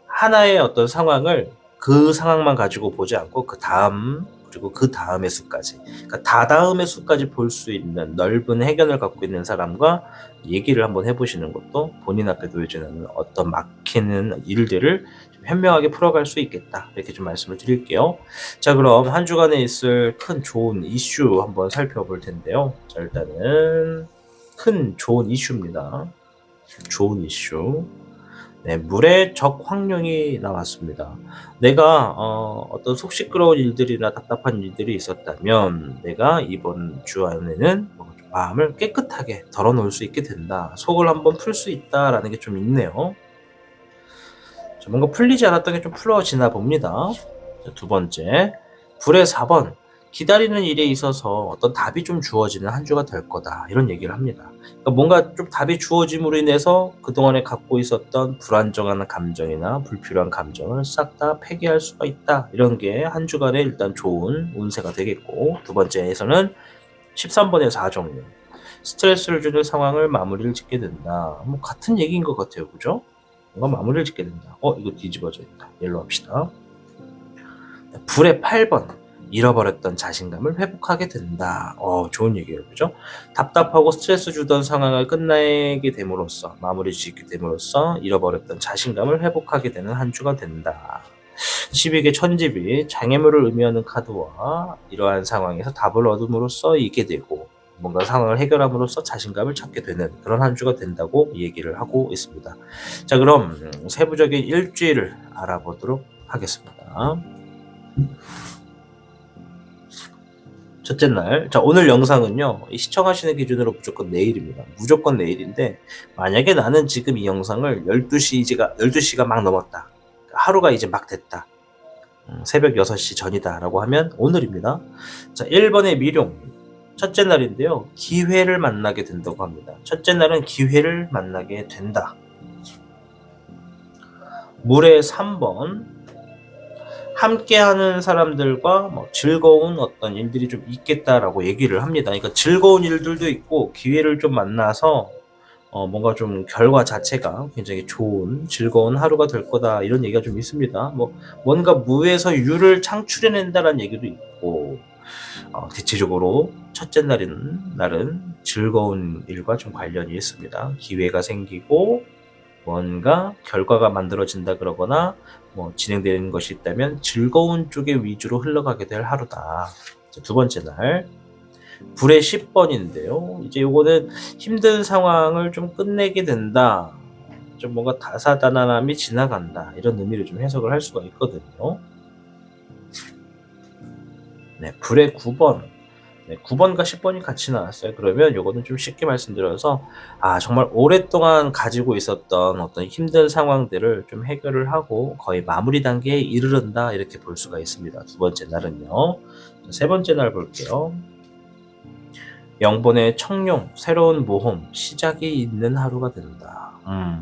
하나의 어떤 상황을 그 상황만 가지고 보지 않고 그 다음 그리고 그 다음의 수까지, 그러니까 다다음의 수까지 볼 수 있는 넓은 해견을 갖고 있는 사람과 얘기를 한번 해보시는 것도 본인 앞에 놓여지는 어떤 막히는 일들을 좀 현명하게 풀어갈 수 있겠다, 이렇게 좀 말씀을 드릴게요. 자, 그럼 한 주간에 있을 큰 좋은 이슈 한번 살펴볼 텐데요. 자, 일단은 큰 좋은 이슈입니다. 좋은 이슈. 네, 물의 적황룡이 나왔습니다. 내가 어떤 속 시끄러운 일들이나 답답한 일들이 있었다면 내가 이번 주 안에는 마음을 깨끗하게 덜어놓을 수 있게 된다. 속을 한번 풀 수 있다라는 게 좀 있네요. 자, 뭔가 풀리지 않았던 게 좀 풀어지나 봅니다. 자, 두 번째, 불의 4번. 기다리는 일에 있어서 어떤 답이 좀 주어지는 한 주가 될 거다, 이런 얘기를 합니다. 그러니까 뭔가 좀 답이 주어짐으로 인해서 그동안에 갖고 있었던 불안정한 감정이나 불필요한 감정을 싹 다 폐기할 수가 있다, 이런 게 한 주간에 일단 좋은 운세가 되겠고, 두 번째에서는 13번의 4정령. 스트레스를 주는 상황을 마무리를 짓게 된다. 뭐 같은 얘기인 것 같아요. 그죠? 뭔가 마무리를 짓게 된다. 이거 뒤집어져 있다. 일로 합시다. 불의 8번. 잃어버렸던 자신감을 회복하게 된다. 좋은 얘기예요. 그죠? 답답하고 스트레스 주던 상황을 끝내게 됨으로써, 마무리 짓게 됨으로써 잃어버렸던 자신감을 회복하게 되는 한 주가 된다. 12개 천집이 장애물을 의미하는 카드와 이러한 상황에서 답을 얻음으로써 이기게 되고 뭔가 상황을 해결함으로써 자신감을 찾게 되는 그런 한 주가 된다고 얘기를 하고 있습니다. 자, 그럼 세부적인 일주일을 알아보도록 하겠습니다. 첫째 날, 자, 오늘 영상은요, 시청하시는 기준으로 무조건 내일입니다. 무조건 내일인데, 만약에 나는 지금 이 영상을 12시가 막 넘었다. 하루가 이제 막 됐다. 새벽 6시 전이다 라고 하면 오늘입니다. 자, 1번의 미룡. 첫째 날인데요, 기회를 만나게 된다고 합니다. 첫째 날은 기회를 만나게 된다. 물의 3번. 함께하는 사람들과 즐거운 어떤 일들이 좀 있겠다라고 얘기를 합니다. 그러니까 즐거운 일들도 있고 기회를 좀 만나서 뭔가 좀 결과 자체가 굉장히 좋은 즐거운 하루가 될 거다 이런 얘기가 좀 있습니다. 뭔가 무에서 유를 창출해낸다라는 얘기도 있고 대체적으로 첫째 날은 즐거운 일과 좀 관련이 있습니다. 기회가 생기고 뭔가 결과가 만들어진다 그러거나 진행되는 것이 있다면 즐거운 쪽에 위주로 흘러가게 될 하루다. 두 번째 날 불의 10번인데요. 이제 요거는 힘든 상황을 좀 끝내게 된다. 좀 뭔가 다사다난함이 지나간다. 이런 의미를 좀 해석을 할 수가 있거든요. 네, 불의 9번. 네, 9번과 10번이 같이 나왔어요. 그러면 요거는 좀 쉽게 말씀드려서 정말 오랫동안 가지고 있었던 어떤 힘든 상황들을 좀 해결을 하고 거의 마무리 단계에 이르른다 이렇게 볼 수가 있습니다. 두 번째 날은요. 세 번째 날 볼게요. 0번의 청룡, 새로운 모험, 시작이 있는 하루가 된다.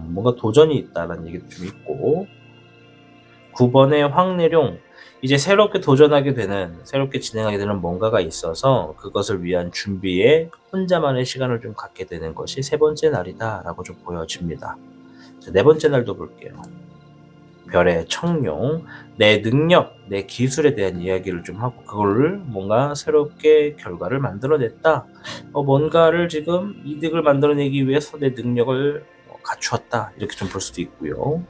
뭔가 도전이 있다라는 얘기도 좀 있고 9번의 황내룡, 이제 새롭게 도전하게 되는, 새롭게 진행하게 되는 뭔가가 있어서 그것을 위한 준비에 혼자만의 시간을 좀 갖게 되는 것이 세 번째 날이다 라고 좀 보여집니다. 자, 네 번째 날도 볼게요. 별의 청룡, 내 능력, 내 기술에 대한 이야기를 좀 하고 그거를 뭔가 새롭게 결과를 만들어냈다. 뭔가를 지금 이득을 만들어내기 위해서 내 능력을 갖추었다 이렇게 좀 볼 수도 있고요.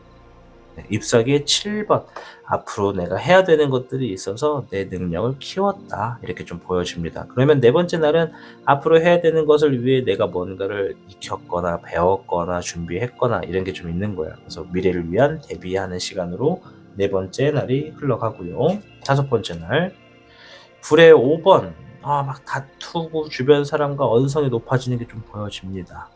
네, 잎사귀의 7번. 앞으로 내가 해야 되는 것들이 있어서 내 능력을 키웠다. 이렇게 좀 보여집니다. 그러면 네 번째 날은 앞으로 해야 되는 것을 위해 내가 뭔가를 익혔거나 배웠거나 준비했거나 이런 게 좀 있는 거예요. 그래서 미래를 위한 대비하는 시간으로 네 번째 날이 흘러가고요. 다섯 번째 날. 불의 5번. 막 다투고 주변 사람과 언성이 높아지는 게 좀 보여집니다.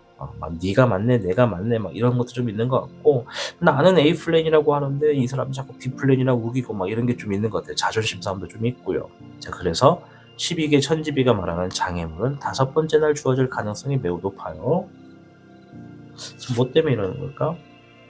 네가 맞네, 내가 맞네, 이런 것도 좀 있는 것 같고, 나는 A 플랜이라고 하는데 이 사람이 자꾸 B 플랜이라고 우기고 이런 게 좀 있는 것 같아요. 자존심 싸움도 좀 있고요. 자, 그래서 12개 천지비가 말하는 장애물은 다섯 번째 날 주어질 가능성이 매우 높아요. 뭐 때문에 이러는 걸까?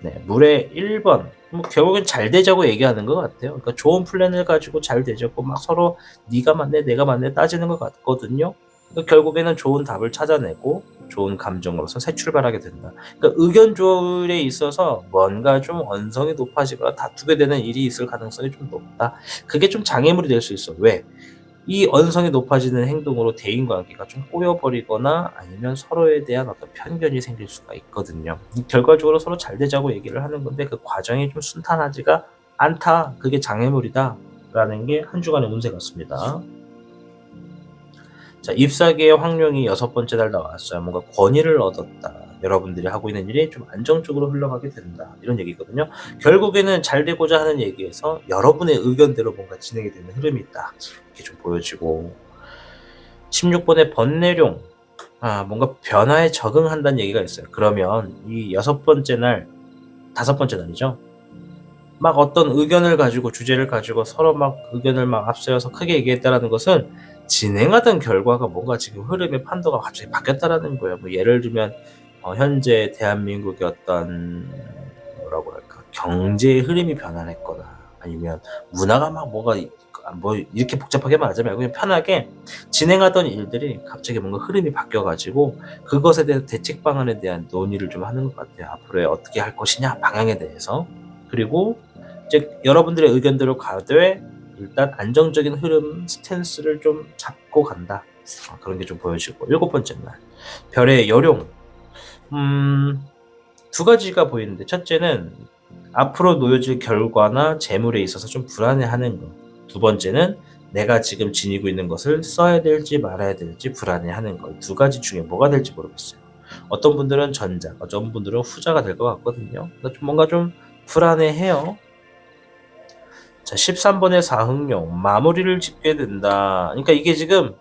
네, 물의 1번. 결국엔 잘 되자고 얘기하는 것 같아요. 그러니까 좋은 플랜을 가지고 잘 되자고 서로 네가 맞네, 내가 맞네 따지는 것 같거든요. 그러니까 결국에는 좋은 답을 찾아내고 좋은 감정으로서 새 출발하게 된다. 그러니까 의견 조율에 있어서 뭔가 좀 언성이 높아지거나 다투게 되는 일이 있을 가능성이 좀 높다. 그게 좀 장애물이 될 수 있어. 왜? 이 언성이 높아지는 행동으로 대인관계가 좀 꼬여버리거나 아니면 서로에 대한 어떤 편견이 생길 수가 있거든요. 결과적으로 서로 잘 되자고 얘기를 하는 건데 그 과정이 좀 순탄하지가 않다. 그게 장애물이다. 라는 게 한 주간의 운세 같습니다. 자, 잎사귀의 황룡이 여섯 번째 날 나왔어요. 뭔가 권위를 얻었다. 여러분들이 하고 있는 일이 좀 안정적으로 흘러가게 된다. 이런 얘기거든요. 결국에는 잘 되고자 하는 얘기에서 여러분의 의견대로 뭔가 진행이 되는 흐름이 있다. 이렇게 좀 보여지고 16번의 번뇌룡. 뭔가 변화에 적응한다는 얘기가 있어요. 그러면 이 여섯 번째 날, 다섯 번째 날이죠. 어떤 의견을 가지고 주제를 가지고 서로 의견을 앞세워서 크게 얘기했다라는 것은 진행하던 결과가 뭔가 지금 흐름의 판도가 갑자기 바뀌었다라는 거예요. 예를 들면 현재 대한민국의 어떤 뭐라고 할까 경제의 흐름이 변화했거나 아니면 문화가 뭔가 이렇게 복잡하게 말하지 말고 그냥 편하게 진행하던 일들이 갑자기 뭔가 흐름이 바뀌어가지고 그것에 대한 대책 방안에 대한 논의를 좀 하는 것 같아요. 앞으로 어떻게 할 것이냐 방향에 대해서. 그리고 이제 여러분들의 의견대로 가되 일단 안정적인 흐름 스탠스를 좀 잡고 간다. 그런 게 좀 보여지고. 7번째 날 별의 여룡. 두 가지가 보이는데, 첫째는 앞으로 놓여질 결과나 재물에 있어서 좀 불안해하는 거. 두 번째는 내가 지금 지니고 있는 것을 써야 될지 말아야 될지 불안해하는 거. 두 가지 중에 뭐가 될지 모르겠어요. 어떤 분들은 전자, 어떤 분들은 후자가 될 것 같거든요. 뭔가 좀 불안해해요. 자, 13번의 사흥용, 마무리를 짓게 된다. 그러니까 이게 지금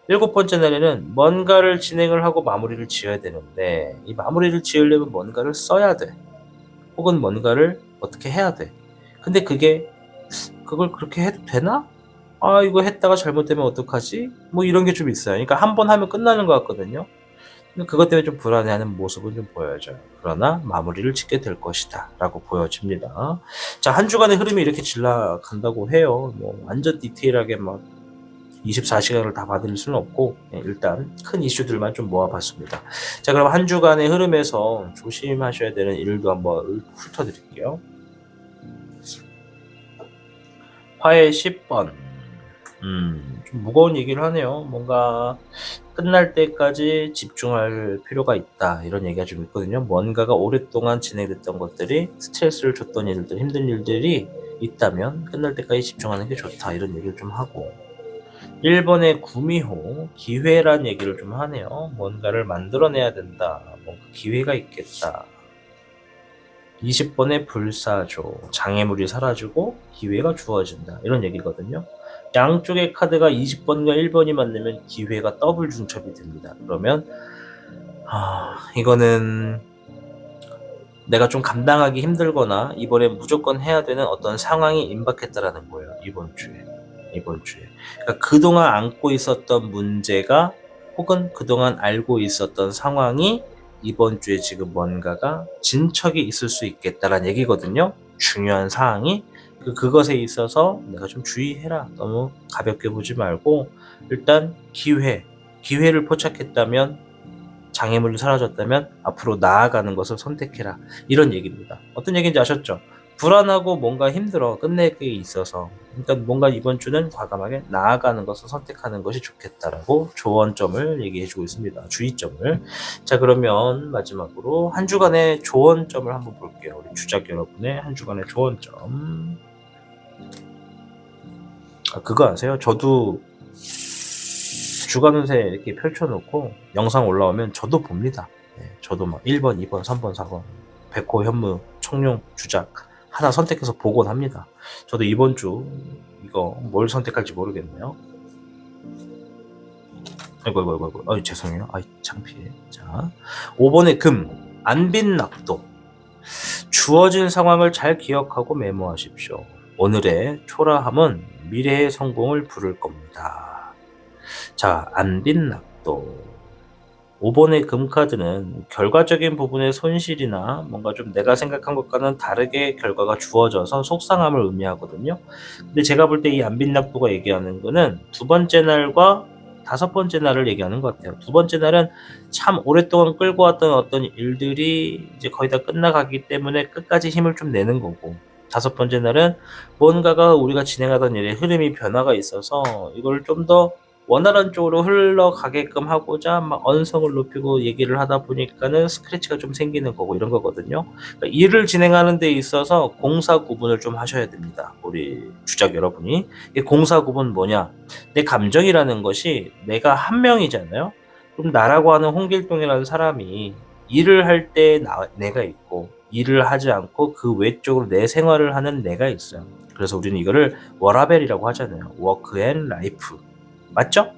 7번째 날에는 뭔가를 진행을 하고 마무리를 지어야 되는데, 이 마무리를 지으려면 뭔가를 써야 돼. 혹은 뭔가를 어떻게 해야 돼. 근데 그걸 그렇게 해도 되나? 이거 했다가 잘못되면 어떡하지? 뭐 이런 게 좀 있어요. 그러니까 한 번 하면 끝나는 것 같거든요. 그것 때문에 좀 불안해하는 모습은 좀 보여져요. 그러나 마무리를 짓게 될 것이다 라고 보여집니다. 자, 한 주간의 흐름이 이렇게 지나간다고 해요. 뭐 완전 디테일하게 막 24시간을 다 받을 수는 없고, 일단 큰 이슈들만 좀 모아봤습니다. 자, 그럼 한 주간의 흐름에서 조심하셔야 되는 일도 한번 훑어드릴게요. 화해 10번. 좀 무거운 얘기를 하네요. 뭔가 끝날 때까지 집중할 필요가 있다, 이런 얘기가 좀 있거든요. 뭔가가 오랫동안 진행됐던 것들이 스트레스를 줬던 일들, 힘든 일들이 있다면 끝날 때까지 집중하는 게 좋다, 이런 얘기를 좀 하고, 1번의 구미호, 기회란 얘기를 좀 하네요. 뭔가를 만들어내야 된다, 뭔가 기회가 있겠다. 20번의 불사조, 장애물이 사라지고 기회가 주어진다, 이런 얘기거든요. 양쪽의 카드가 20번과 1번이 만나면 기회가 더블 중첩이 됩니다. 그러면 이거는 내가 좀 감당하기 힘들거나 이번에 무조건 해야 되는 어떤 상황이 임박했다라는 거예요. 이번 주에. 그러니까 그동안 안고 있었던 문제가, 혹은 그동안 알고 있었던 상황이 이번 주에 지금 뭔가가 진척이 있을 수 있겠다라는 얘기거든요. 중요한 사항이. 그것에 있어서 내가 좀 주의해라. 너무 가볍게 보지 말고, 일단 기회를 포착했다면, 장애물이 사라졌다면 앞으로 나아가는 것을 선택해라, 이런 얘기입니다. 어떤 얘기인지 아셨죠? 불안하고 뭔가 힘들어, 끝내기에 있어서. 그러니까 뭔가 이번 주는 과감하게 나아가는 것을 선택하는 것이 좋겠다라고 조언점을 얘기해주고 있습니다. 주의점을. 자, 그러면 마지막으로 한 주간의 조언점을 한번 볼게요. 우리 주작 여러분의 한 주간의 조언점. 그거 아세요? 저도 주간 운세 이렇게 펼쳐놓고 영상 올라오면 저도 봅니다. 저도 막 1번, 2번, 3번, 4번, 백호, 현무, 청룡, 주작 하나 선택해서 보곤 합니다. 저도 이번 주 이거 뭘 선택할지 모르겠네요. 아이고, 죄송해요. 창피해. 자, 5번의 금, 안빈낙도. 주어진 상황을 잘 기억하고 메모하십시오. 오늘의 초라함은 미래의 성공을 부를 겁니다. 자, 안빈낙도. 5번의 금카드는 결과적인 부분의 손실이나 뭔가 좀 내가 생각한 것과는 다르게 결과가 주어져서 속상함을 의미하거든요. 근데 제가 볼 때 이 안빈낙도가 얘기하는 거는 두 번째 날과 5번째 날을 얘기하는 것 같아요. 두 번째 날은 참 오랫동안 끌고 왔던 어떤 일들이 이제 거의 다 끝나가기 때문에 끝까지 힘을 좀 내는 거고, 5번째 날은 뭔가가 우리가 진행하던 일에 흐름이 변화가 있어서 이걸 좀 더 원활한 쪽으로 흘러가게끔 하고자 막 언성을 높이고 얘기를 하다 보니까는 스크래치가 좀 생기는 거고, 이런 거거든요. 그러니까 일을 진행하는 데 있어서 공사 구분을 좀 하셔야 됩니다. 우리 주작 여러분이. 이 공사 구분 뭐냐? 내 감정이라는 것이, 내가 한 명이잖아요. 그럼 나라고 하는 홍길동이라는 사람이 일을 할 때 내가 있고, 일을 하지 않고 그 외적으로 내 생활을 하는 내가 있어요. 그래서 우리는 이거를 워라벨이라고 하잖아요. 워크 앤 라이프. 맞죠?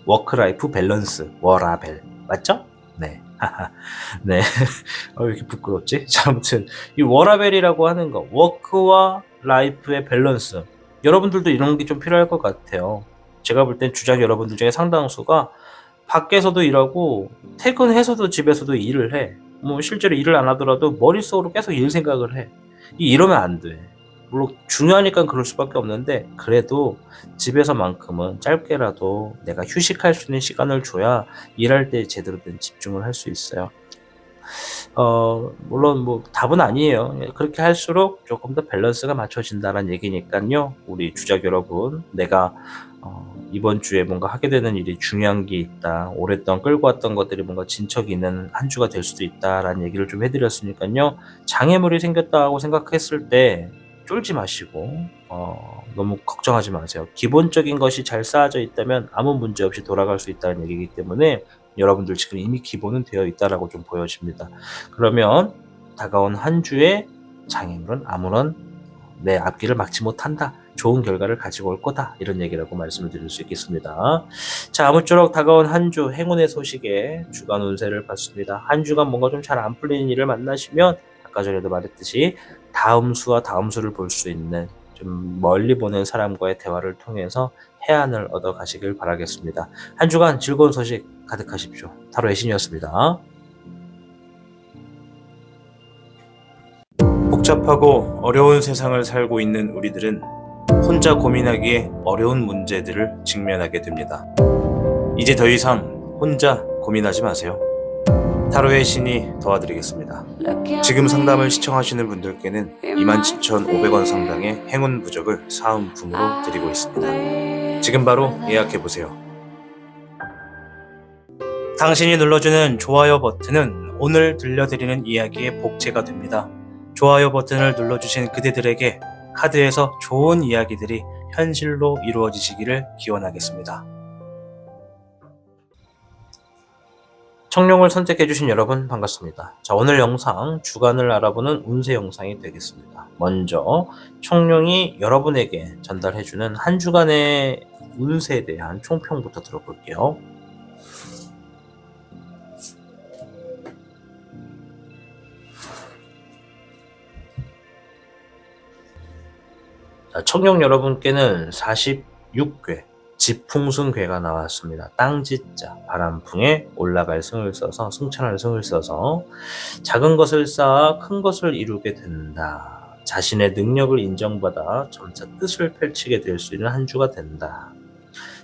워크라이프 밸런스, 워라벨. 맞죠? 네. 네. 왜 이렇게 부끄럽지? 자, 아무튼 이 워라벨이라고 하는 거, 워크와 라이프의 밸런스. 여러분들도 이런 게 좀 필요할 것 같아요. 제가 볼 땐 주작 여러분들 중에 상당수가 밖에서도 일하고 퇴근해서도 집에서도 일을 해. 뭐 실제로 일을 안 하더라도 머릿속으로 계속 일 생각을 해. 이러면 안 돼. 물론 중요하니까 그럴 수밖에 없는데, 그래도 집에서만큼은 짧게라도 내가 휴식할 수 있는 시간을 줘야 일할 때 제대로 된 집중을 할 수 있어요. 물론 뭐 답은 아니에요. 예, 그렇게 할수록 조금 더 밸런스가 맞춰진다는 얘기니까요. 우리 주작 여러분, 내가 이번 주에 뭔가 하게 되는 일이 중요한 게 있다. 오랫동안 끌고 왔던 것들이 뭔가 진척이 있는 한 주가 될 수도 있다라는 얘기를 좀 해드렸으니까요. 장애물이 생겼다고 생각했을 때 쫄지 마시고 너무 걱정하지 마세요. 기본적인 것이 잘 쌓아져 있다면 아무 문제 없이 돌아갈 수 있다는 얘기이기 때문에 여러분들 지금 이미 기본은 되어 있다라고 좀 보여집니다. 그러면 다가온 한 주에 장애물은 아무런 내 앞길을 막지 못한다. 좋은 결과를 가지고 올 거다. 이런 얘기라고 말씀을 드릴 수 있겠습니다. 자, 아무쪼록 다가온 한 주 행운의 소식에 주간 운세를 봤습니다. 한 주간 뭔가 좀 잘 안 풀리는 일을 만나시면 아까 전에도 말했듯이 다음 수와 다음 수를 볼 수 있는 좀 멀리 보는 사람과의 대화를 통해서 해안을 얻어 가시길 바라겠습니다. 한 주간 즐거운 소식 가득하십시오. 타로의 신이었습니다. 복잡하고 어려운 세상을 살고 있는 우리들은 혼자 고민하기에 어려운 문제들을 직면하게 됩니다. 이제 더 이상 혼자 고민하지 마세요. 타로의 신이 도와드리겠습니다. 지금 상담을 시청하시는 분들께는 27,500원 상당의 행운 부적을 사은품으로 드리고 있습니다. 지금 바로 예약해보세요. 당신이 눌러주는 좋아요 버튼은 오늘 들려드리는 이야기의 복제가 됩니다. 좋아요 버튼을 눌러주신 그대들에게 카드에서 좋은 이야기들이 현실로 이루어지시기를 기원하겠습니다. 청룡을 선택해주신 여러분 반갑습니다. 자, 오늘 영상 주간을 알아보는 운세 영상이 되겠습니다. 먼저 청룡이 여러분에게 전달해주는 한 주간의 운세에 대한 총평부터 들어볼게요. 자, 청룡 여러분께는 46괴 지풍승괴가 나왔습니다. 땅지자 바람풍에 올라갈 승을 써서 승천할 승을 써서 작은 것을 쌓아 큰 것을 이루게 된다. 자신의 능력을 인정받아 점차 뜻을 펼치게 될 수 있는 한 주가 된다.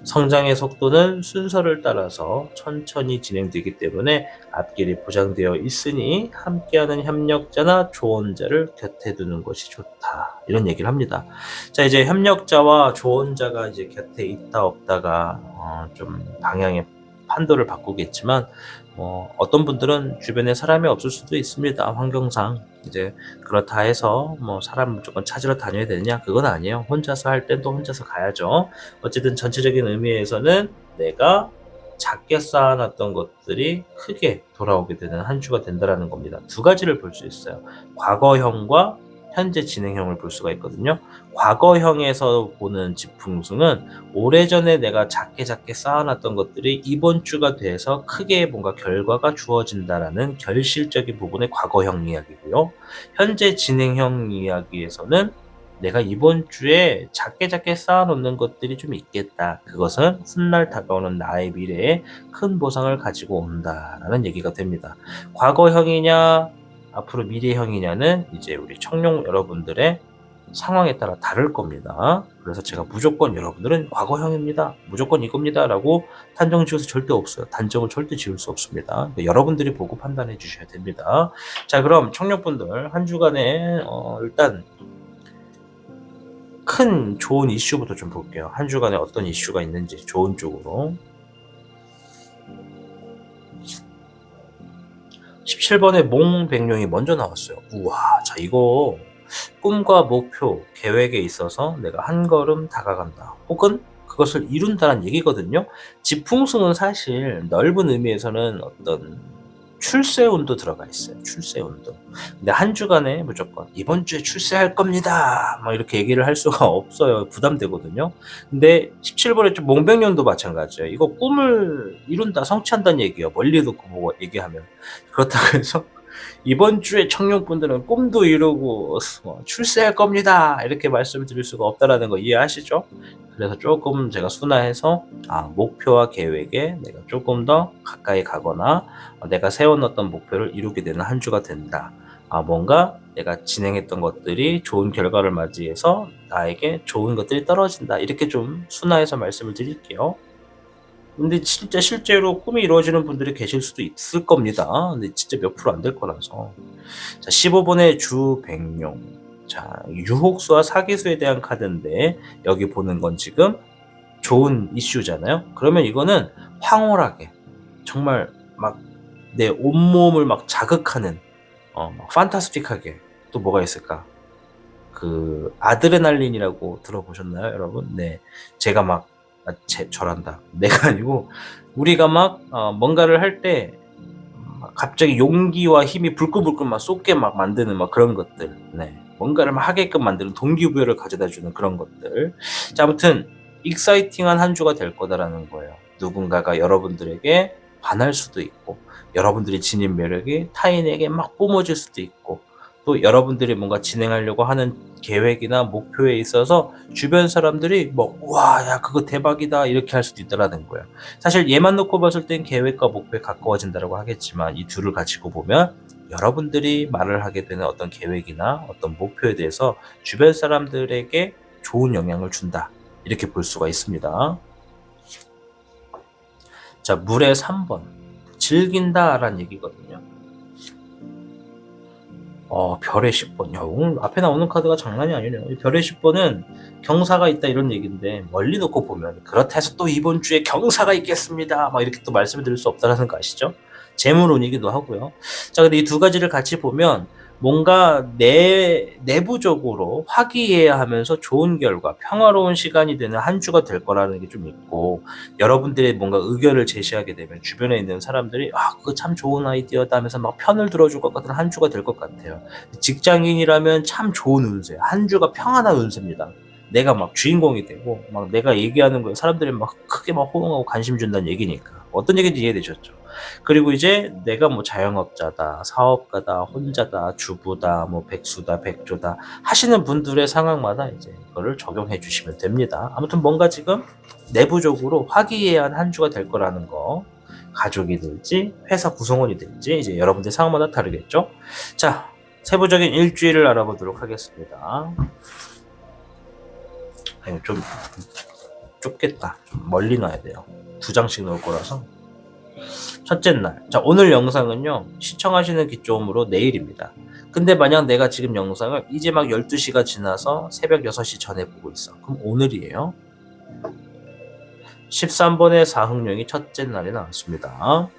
성장의 속도는 순서를 따라서 천천히 진행되기 때문에 앞길이 보장되어 있으니 함께하는 협력자나 조언자를 곁에 두는 것이 좋다. 이런 얘기를 합니다. 자, 이제 협력자와 조언자가 이제 곁에 있다 없다가 좀 방향의 판도를 바꾸겠지만 어떤 분들은 주변에 사람이 없을 수도 있습니다. 환경상. 이제 그렇다 해서 사람 무조건 찾으러 다녀야 되느냐? 그건 아니에요. 혼자서 할 땐 또 혼자서 가야죠. 어쨌든 전체적인 의미에서는 내가 작게 쌓아놨던 것들이 크게 돌아오게 되는 한 주가 된다라는 겁니다. 두 가지를 볼 수 있어요. 과거형과 현재 진행형을 볼 수가 있거든요. 과거형에서 보는 지풍승은 오래전에 내가 작게 쌓아놨던 것들이 이번 주가 돼서 크게 뭔가 결과가 주어진다라는 결실적인 부분의 과거형 이야기고요. 현재 진행형 이야기에서는 내가 이번 주에 작게 쌓아놓는 것들이 좀 있겠다. 그것은 훗날 다가오는 나의 미래에 큰 보상을 가지고 온다라는 얘기가 됩니다. 과거형이냐 앞으로 미래형이냐는 이제 우리 청룡 여러분들의 상황에 따라 다를 겁니다. 그래서 제가 무조건 여러분들은 과거형입니다. 무조건 이겁니다. 라고 단정 지을 수 절대 없어요. 단정을 절대 지을 수 없습니다. 그러니까 여러분들이 보고 판단해 주셔야 됩니다. 자, 그럼 청룡분들 한 주간에 일단 큰 좋은 이슈부터 좀 볼게요. 한 주간에 어떤 이슈가 있는지 좋은 쪽으로. 17번에 몽백룡이 먼저 나왔어요. 우와, 자, 이거 꿈과 목표, 계획에 있어서 내가 한 걸음 다가간다. 혹은 그것을 이룬다는 얘기거든요. 지풍승은 사실 넓은 의미에서는 어떤 출세운도 들어가 있어요. 출세운도. 근데 한 주간에 무조건 이번 주에 출세할 겁니다. 막 이렇게 얘기를 할 수가 없어요. 부담되거든요. 근데 17번에 좀 몽백년도 마찬가지예요. 이거 꿈을 이룬다, 성취한다는 얘기예요. 멀리 듣고 보고 얘기하면. 그렇다고 해서 이번 주에 청룡분들은 꿈도 이루고 출세할 겁니다. 이렇게 말씀을 드릴 수가 없다라는 거 이해하시죠? 그래서 조금 제가 순화해서 목표와 계획에 내가 조금 더 가까이 가거나 내가 세워놨던 목표를 이루게 되는 한 주가 된다. 뭔가 내가 진행했던 것들이 좋은 결과를 맞이해서 나에게 좋은 것들이 떨어진다. 이렇게 좀 순화해서 말씀을 드릴게요. 근데 진짜 실제로 꿈이 이루어지는 분들이 계실 수도 있을 겁니다. 근데 진짜 몇 프로 안 될 거라서. 자, 15번의 주백룡. 자, 유혹수와 사기수에 대한 카드인데 여기 보는 건 지금 좋은 이슈잖아요. 그러면 이거는 황홀하게 정말 막 내 온몸을 막 자극하는 막 판타스틱하게 또 뭐가 있을까? 그 아드레날린이라고 들어보셨나요, 여러분? 네, 제가 막 절한다. 내가 아니고 우리가 막 뭔가를 할 때 갑자기 용기와 힘이 불끈불끈 막 쏟게 막 만드는 막 그런 것들. 네, 뭔가를 막 하게끔 만드는 동기부여를 가져다주는 그런 것들. 자, 아무튼 익사이팅한 한 주가 될 거다라는 거예요. 누군가가 여러분들에게 반할 수도 있고, 여러분들이 지닌 매력이 타인에게 막 뿜어질 수도 있고, 또 여러분들이 뭔가 진행하려고 하는 계획이나 목표에 있어서 주변 사람들이 뭐, 와, 야, 그거 대박이다, 이렇게 할 수도 있다라는 거예요. 사실 얘만 놓고 봤을 땐 계획과 목표에 가까워진다라고 하겠지만, 이 둘을 가지고 보면 여러분들이 말을 하게 되는 어떤 계획이나 어떤 목표에 대해서 주변 사람들에게 좋은 영향을 준다, 이렇게 볼 수가 있습니다. 자, 물의 3번. 즐긴다라는 얘기거든요. 별의 10번. 야, 오늘 앞에 나오는 카드가 장난이 아니네요. 이 별의 10번은 경사가 있다 이런 얘기인데, 멀리 놓고 보면 그렇다 해서 또 이번 주에 경사가 있겠습니다, 막 이렇게 또 말씀을 드릴 수 없다는 거 아시죠? 재물운이기도 하고요. 자, 근데 이 두 가지를 같이 보면 뭔가 내부적으로 화기애애하면서 좋은 결과, 평화로운 시간이 되는 한 주가 될 거라는 게 좀 있고, 여러분들의 뭔가 의견을 제시하게 되면 주변에 있는 사람들이 그거 참 좋은 아이디어다 하면서 막 편을 들어줄 것 같은 한 주가 될 것 같아요. 직장인이라면 참 좋은 운세, 한 주가 평안한 운세입니다. 내가 막 주인공이 되고 막 내가 얘기하는 거에 사람들이 막 크게 막 호응하고 관심 준다는 얘기니까. 어떤 얘기인지 이해되셨죠? 그리고 이제 내가 뭐 자영업자다, 사업가다, 혼자다, 주부다, 뭐 백수다, 백조다 하시는 분들의 상황마다 이제 이거를 적용해 주시면 됩니다. 아무튼 뭔가 지금 내부적으로 화기애애한 한 주가 될 거라는 거, 가족이 될지 회사 구성원이 될지 이제 여러분들 상황마다 다르겠죠. 자, 세부적인 일주일을 알아보도록 하겠습니다. 좀 좁겠다. 좀 멀리 놔야 돼요. 2장씩 넣을 거라서. 첫째 날. 자, 오늘 영상은요, 시청하시는 기점으로 내일입니다. 근데 만약 내가 지금 영상을 이제 막 12시가 지나서 새벽 6시 전에 보고 있어. 그럼 오늘이에요. 13번의 사흥룡이 첫째 날에 나왔습니다.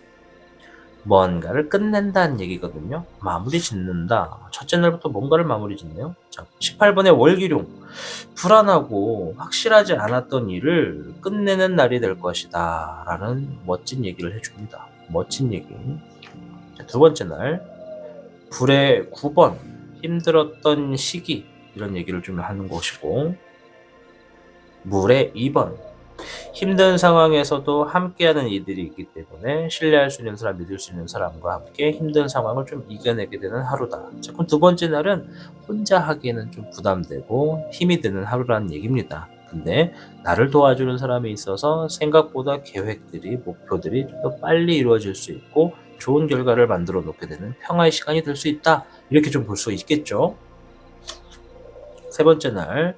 뭔가를 끝낸다는 얘기거든요. 마무리 짓는다. 첫째 날부터 뭔가를 마무리 짓네요. 자, 18번의 월기룡. 불안하고 확실하지 않았던 일을 끝내는 날이 될 것이다 라는 멋진 얘기를 해줍니다. 멋진 얘기. 자, 두 번째 날. 불의 9번. 힘들었던 시기, 이런 얘기를 좀 하는 것이고, 물의 2번. 힘든 상황에서도 함께하는 이들이 있기 때문에 신뢰할 수 있는 사람, 믿을 수 있는 사람과 함께 힘든 상황을 좀 이겨내게 되는 하루다. 자, 그럼 두 번째 날은 혼자 하기에는 좀 부담되고 힘이 드는 하루라는 얘기입니다. 근데 나를 도와주는 사람이 있어서 생각보다 계획들이, 목표들이 좀 더 빨리 이루어질 수 있고 좋은 결과를 만들어 놓게 되는 평화의 시간이 될 수 있다, 이렇게 좀 볼 수 있겠죠. 세 번째 날,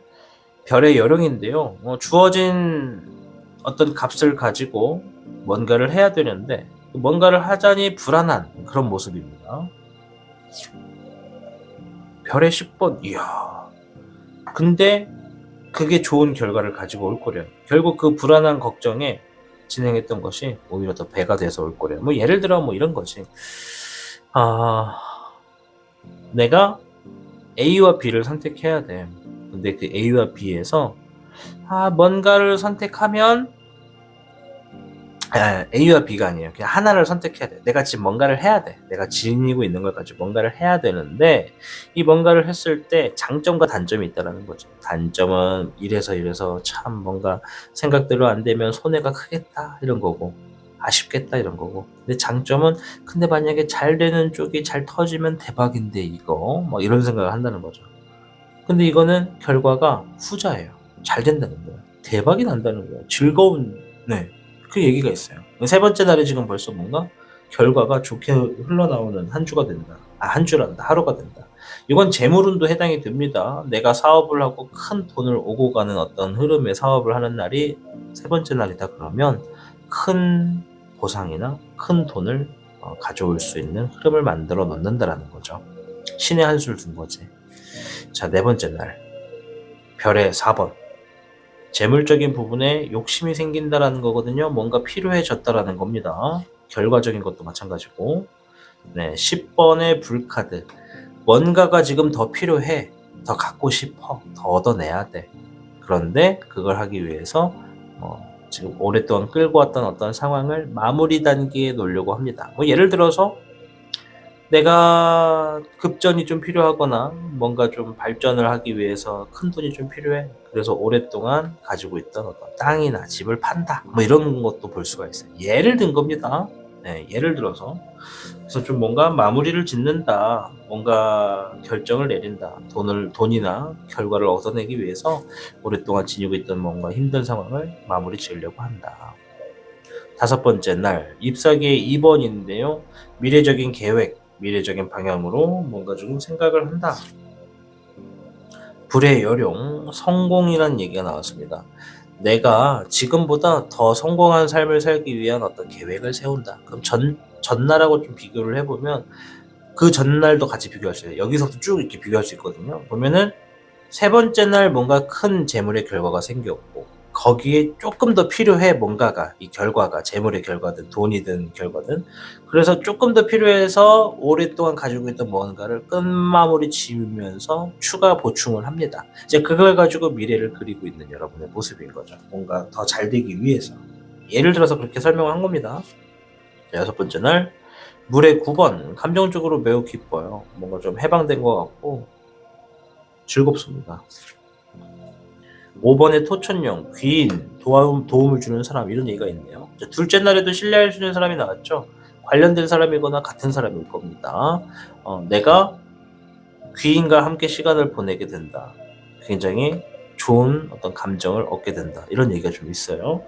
별의 여령인데요. 주어진 어떤 값을 가지고 뭔가를 해야 되는데 뭔가를 하자니 불안한 그런 모습입니다. 별의 10번. 이야. 근데 그게 좋은 결과를 가지고 올 거래요. 결국 그 불안한 걱정에 진행했던 것이 오히려 더 배가 돼서 올 거래요. 뭐 예를 들어 뭐 이런 거지. 내가 A와 B를 선택해야 돼. 근데 그 A와 B에서 뭔가를 선택하면 A와 B가 아니에요. 그냥 하나를 선택해야 돼. 내가 지금 뭔가를 해야 돼. 내가 지니고 있는 걸 가지고 뭔가를 해야 되는데 이 뭔가를 했을 때 장점과 단점이 있다는 거죠. 단점은 이래서 참 뭔가 생각대로 안 되면 손해가 크겠다 이런 거고, 아쉽겠다 이런 거고, 근데 장점은 근데 만약에 잘 되는 쪽이 잘 터지면 대박인데 이거 뭐 이런 생각을 한다는 거죠. 근데 이거는 결과가 후자예요. 잘 된다는 거예요. 대박이 난다는 거예요. 즐거운, 네, 그 얘기가 있어요. 세 번째 날에 지금 벌써 뭔가 결과가 좋게 흘러나오는 한 주가 된다. 한 주란다. 하루가 된다. 이건 재물운도 해당이 됩니다. 내가 사업을 하고 큰 돈을 오고 가는 어떤 흐름의 사업을 하는 날이 세 번째 날이다 그러면 큰 보상이나 큰 돈을 가져올 수 있는 흐름을 만들어 놓는다라는 거죠. 신의 한수를 둔 거지. 자, 네 번째 날 별의 4번 재물적인 부분에 욕심이 생긴다라는 거거든요. 뭔가 필요해졌다라는 겁니다. 결과적인 것도 마찬가지고. 네, 10번의 불카드 뭔가가 지금 더 필요해, 더 갖고 싶어, 더 얻어내야 돼. 그런데 그걸 하기 위해서 지금 오랫동안 끌고 왔던 어떤 상황을 마무리 단계에 놓으려고 합니다. 뭐 예를 들어서 내가 급전이 좀 필요하거나 뭔가 좀 발전을 하기 위해서 큰 돈이 좀 필요해. 그래서 오랫동안 가지고 있던 어떤 땅이나 집을 판다. 뭐 이런 것도 볼 수가 있어요. 예를 든 겁니다. 네, 예를 들어서. 그래서 좀 뭔가 마무리를 짓는다. 뭔가 결정을 내린다. 돈이나 결과를 얻어내기 위해서 오랫동안 지니고 있던 뭔가 힘든 상황을 마무리 지으려고 한다. 다섯 번째 날, 잎사귀의 2번인데요. 미래적인 계획, 미래적인 방향으로 뭔가 좀 생각을 한다. 불의 요령, 성공이라는 얘기가 나왔습니다. 내가 지금보다 더 성공한 삶을 살기 위한 어떤 계획을 세운다. 그럼 전날하고 좀 비교를 해보면 그 전날도 같이 비교할 수 있어요. 여기서부터 쭉 이렇게 비교할 수 있거든요. 보면은 세 번째 날 뭔가 큰 재물의 결과가 생겼고 거기에 조금 더 필요해 뭔가가 이 결과가 재물의 결과든 돈이든 결과든 그래서 조금 더 필요해서 오랫동안 가지고 있던 뭔가를 끝마무리 지으면서 추가 보충을 합니다. 이제 그걸 가지고 미래를 그리고 있는 여러분의 모습인 거죠. 뭔가 더 잘 되기 위해서. 예를 들어서 그렇게 설명을 한 겁니다. 여섯 번째 날 물의 9번 감정적으로 매우 기뻐요. 뭔가 좀 해방된 것 같고 즐겁습니다. 5번의 토천령, 귀인, 도움을 주는 사람 이런 얘기가 있네요. 둘째 날에도 신뢰할 수 있는 사람이 나왔죠. 관련된 사람이거나 같은 사람일 겁니다. 내가 귀인과 함께 시간을 보내게 된다. 굉장히 좋은 어떤 감정을 얻게 된다. 이런 얘기가 좀 있어요.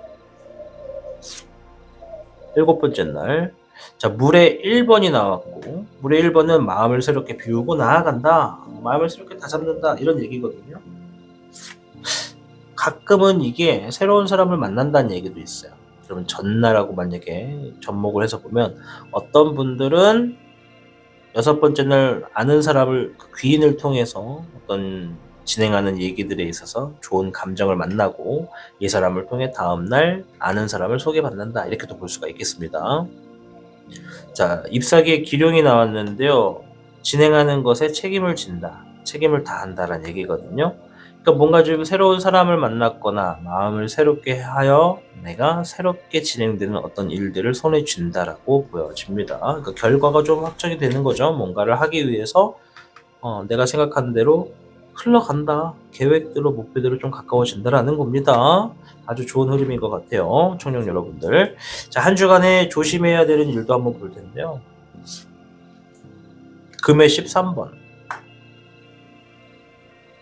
일곱 번째 날, 자 물의 1번이 나왔고 물의 1번은 마음을 새롭게 비우고 나아간다. 마음을 새롭게 다잡는다. 이런 얘기거든요. 가끔은 이게 새로운 사람을 만난다는 얘기도 있어요. 그러면 전날하고 만약에 접목을 해서 보면 어떤 분들은 여섯 번째 날 아는 사람을 귀인을 통해서 어떤 진행하는 얘기들에 있어서 좋은 감정을 만나고 이 사람을 통해 다음날 아는 사람을 소개받는다. 이렇게도 볼 수가 있겠습니다. 자, 잎사귀의 기룡이 나왔는데요. 진행하는 것에 책임을 진다. 책임을 다한다라는 얘기거든요. 그러니까 뭔가 좀 새로운 사람을 만났거나 마음을 새롭게 하여 내가 새롭게 진행되는 어떤 일들을 손에 쥔다라고 보여집니다. 그러니까 결과가 좀 확정이 되는 거죠. 뭔가를 하기 위해서 내가 생각하는 대로 흘러간다. 계획대로 목표대로 좀 가까워진다라는 겁니다. 아주 좋은 흐름인 것 같아요. 청년 여러분들. 자, 한 주간에 조심해야 되는 일도 한번 볼 텐데요. 금의 13번.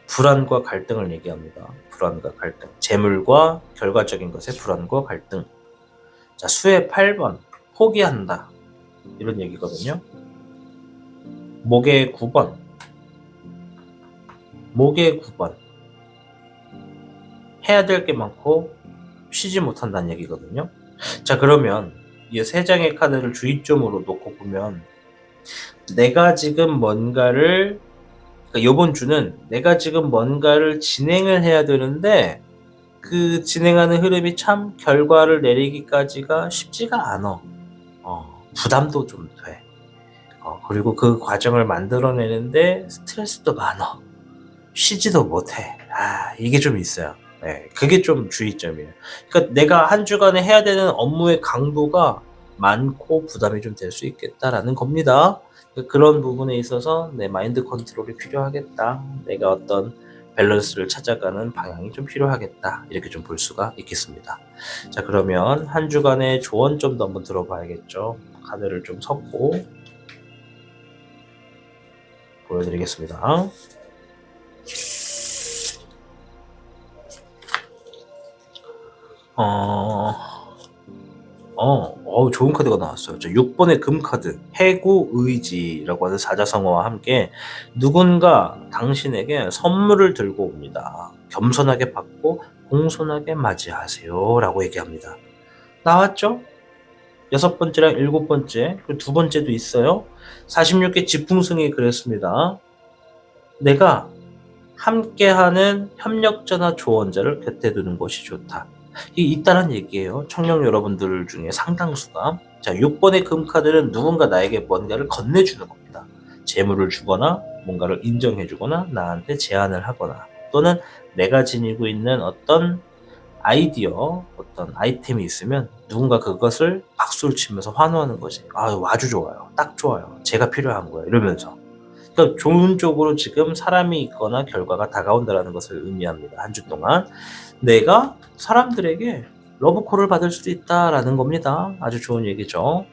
불안과 갈등을 얘기합니다. 불안과 갈등. 재물과 결과적인 것의 불안과 갈등. 자, 수의 8번. 포기한다. 이런 얘기거든요. 목의 9번. 목의 9번. 해야 될 게 많고 쉬지 못한다는 얘기거든요. 자, 그러면 이 세 장의 카드를 주의점으로 놓고 보면 내가 지금 뭔가를 그러니까 이번 주는 내가 지금 뭔가를 진행을 해야 되는데 그 진행하는 흐름이 참 결과를 내리기까지가 쉽지가 않아. 부담도 좀 돼. 그리고 그 과정을 만들어내는데 스트레스도 많아. 쉬지도 못해. 이게 좀 있어요. 네, 그게 좀 주의점이에요. 그러니까 내가 한 주간에 해야 되는 업무의 강도가 많고 부담이 좀 될 수 있겠다라는 겁니다. 그런 부분에 있어서 내 마인드 컨트롤이 필요하겠다. 내가 어떤 밸런스를 찾아가는 방향이 좀 필요하겠다. 이렇게 좀 볼 수가 있겠습니다. 자, 그러면 한 주간의 조언점도 한번 들어봐야겠죠. 카드를 좀 섞고 보여드리겠습니다. 좋은 카드가 나왔어요. 6번의 금카드, 해구 의지라고 하는 사자성어와 함께 누군가 당신에게 선물을 들고 옵니다. 겸손하게 받고 공손하게 맞이하세요. 라고 얘기합니다. 나왔죠? 6번째랑 7번째, 그리고 2번째도 있어요. 46개 지풍승이 그랬습니다. 내가 함께하는 협력자나 조언자를 곁에 두는 것이 좋다. 이게 있다는 얘기예요. 청년 여러분들 중에 상당수가. 자, 6번의 금카드는 누군가 나에게 뭔가를 건네주는 겁니다. 재물을 주거나 뭔가를 인정해주거나 나한테 제안을 하거나 또는 내가 지니고 있는 어떤 아이디어, 어떤 아이템이 있으면 누군가 그것을 박수를 치면서 환호하는 거지. 아주 좋아요. 딱 좋아요. 제가 필요한 거예요. 이러면서. 그러니까 좋은 쪽으로 지금 사람이 있거나 결과가 다가온다는 것을 의미합니다. 한 주 동안 내가 사람들에게 러브콜을 받을 수도 있다라는 겁니다. 아주 좋은 얘기죠.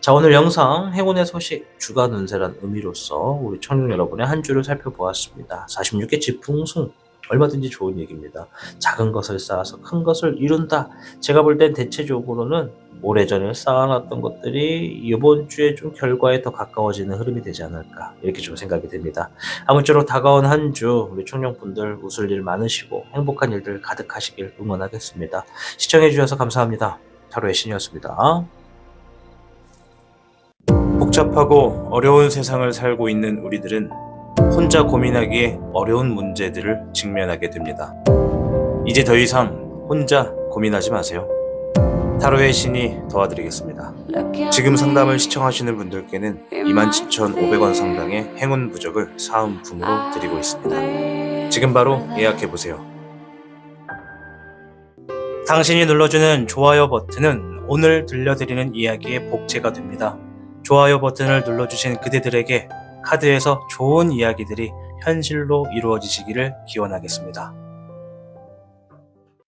자, 오늘 영상 행운의 소식 주간 운세란 의미로서 우리 청년 여러분의 한 주를 살펴보았습니다. 46개 지풍승 얼마든지 좋은 얘기입니다. 작은 것을 쌓아서 큰 것을 이룬다. 제가 볼 땐 대체적으로는 오래전에 쌓아놨던 것들이 이번 주에 좀 결과에 더 가까워지는 흐름이 되지 않을까 이렇게 좀 생각이 됩니다. 아무쪼록 다가온 한 주 우리 청년분들 웃을 일 많으시고 행복한 일들 가득하시길 응원하겠습니다. 시청해주셔서 감사합니다. 타로의 신이었습니다. 복잡하고 어려운 세상을 살고 있는 우리들은 혼자 고민하기에 어려운 문제들을 직면하게 됩니다. 이제 더 이상 혼자 고민하지 마세요. 타로의 신이 도와드리겠습니다. 지금 상담을 시청하시는 분들께는 27,500원 상당의 행운 부적을 사은품으로 드리고 있습니다. 지금 바로 예약해보세요. 당신이 눌러주는 좋아요 버튼은 오늘 들려드리는 이야기의 복제가 됩니다. 좋아요 버튼을 눌러주신 그대들에게 카드에서 좋은 이야기들이 현실로 이루어지시기를 기원하겠습니다.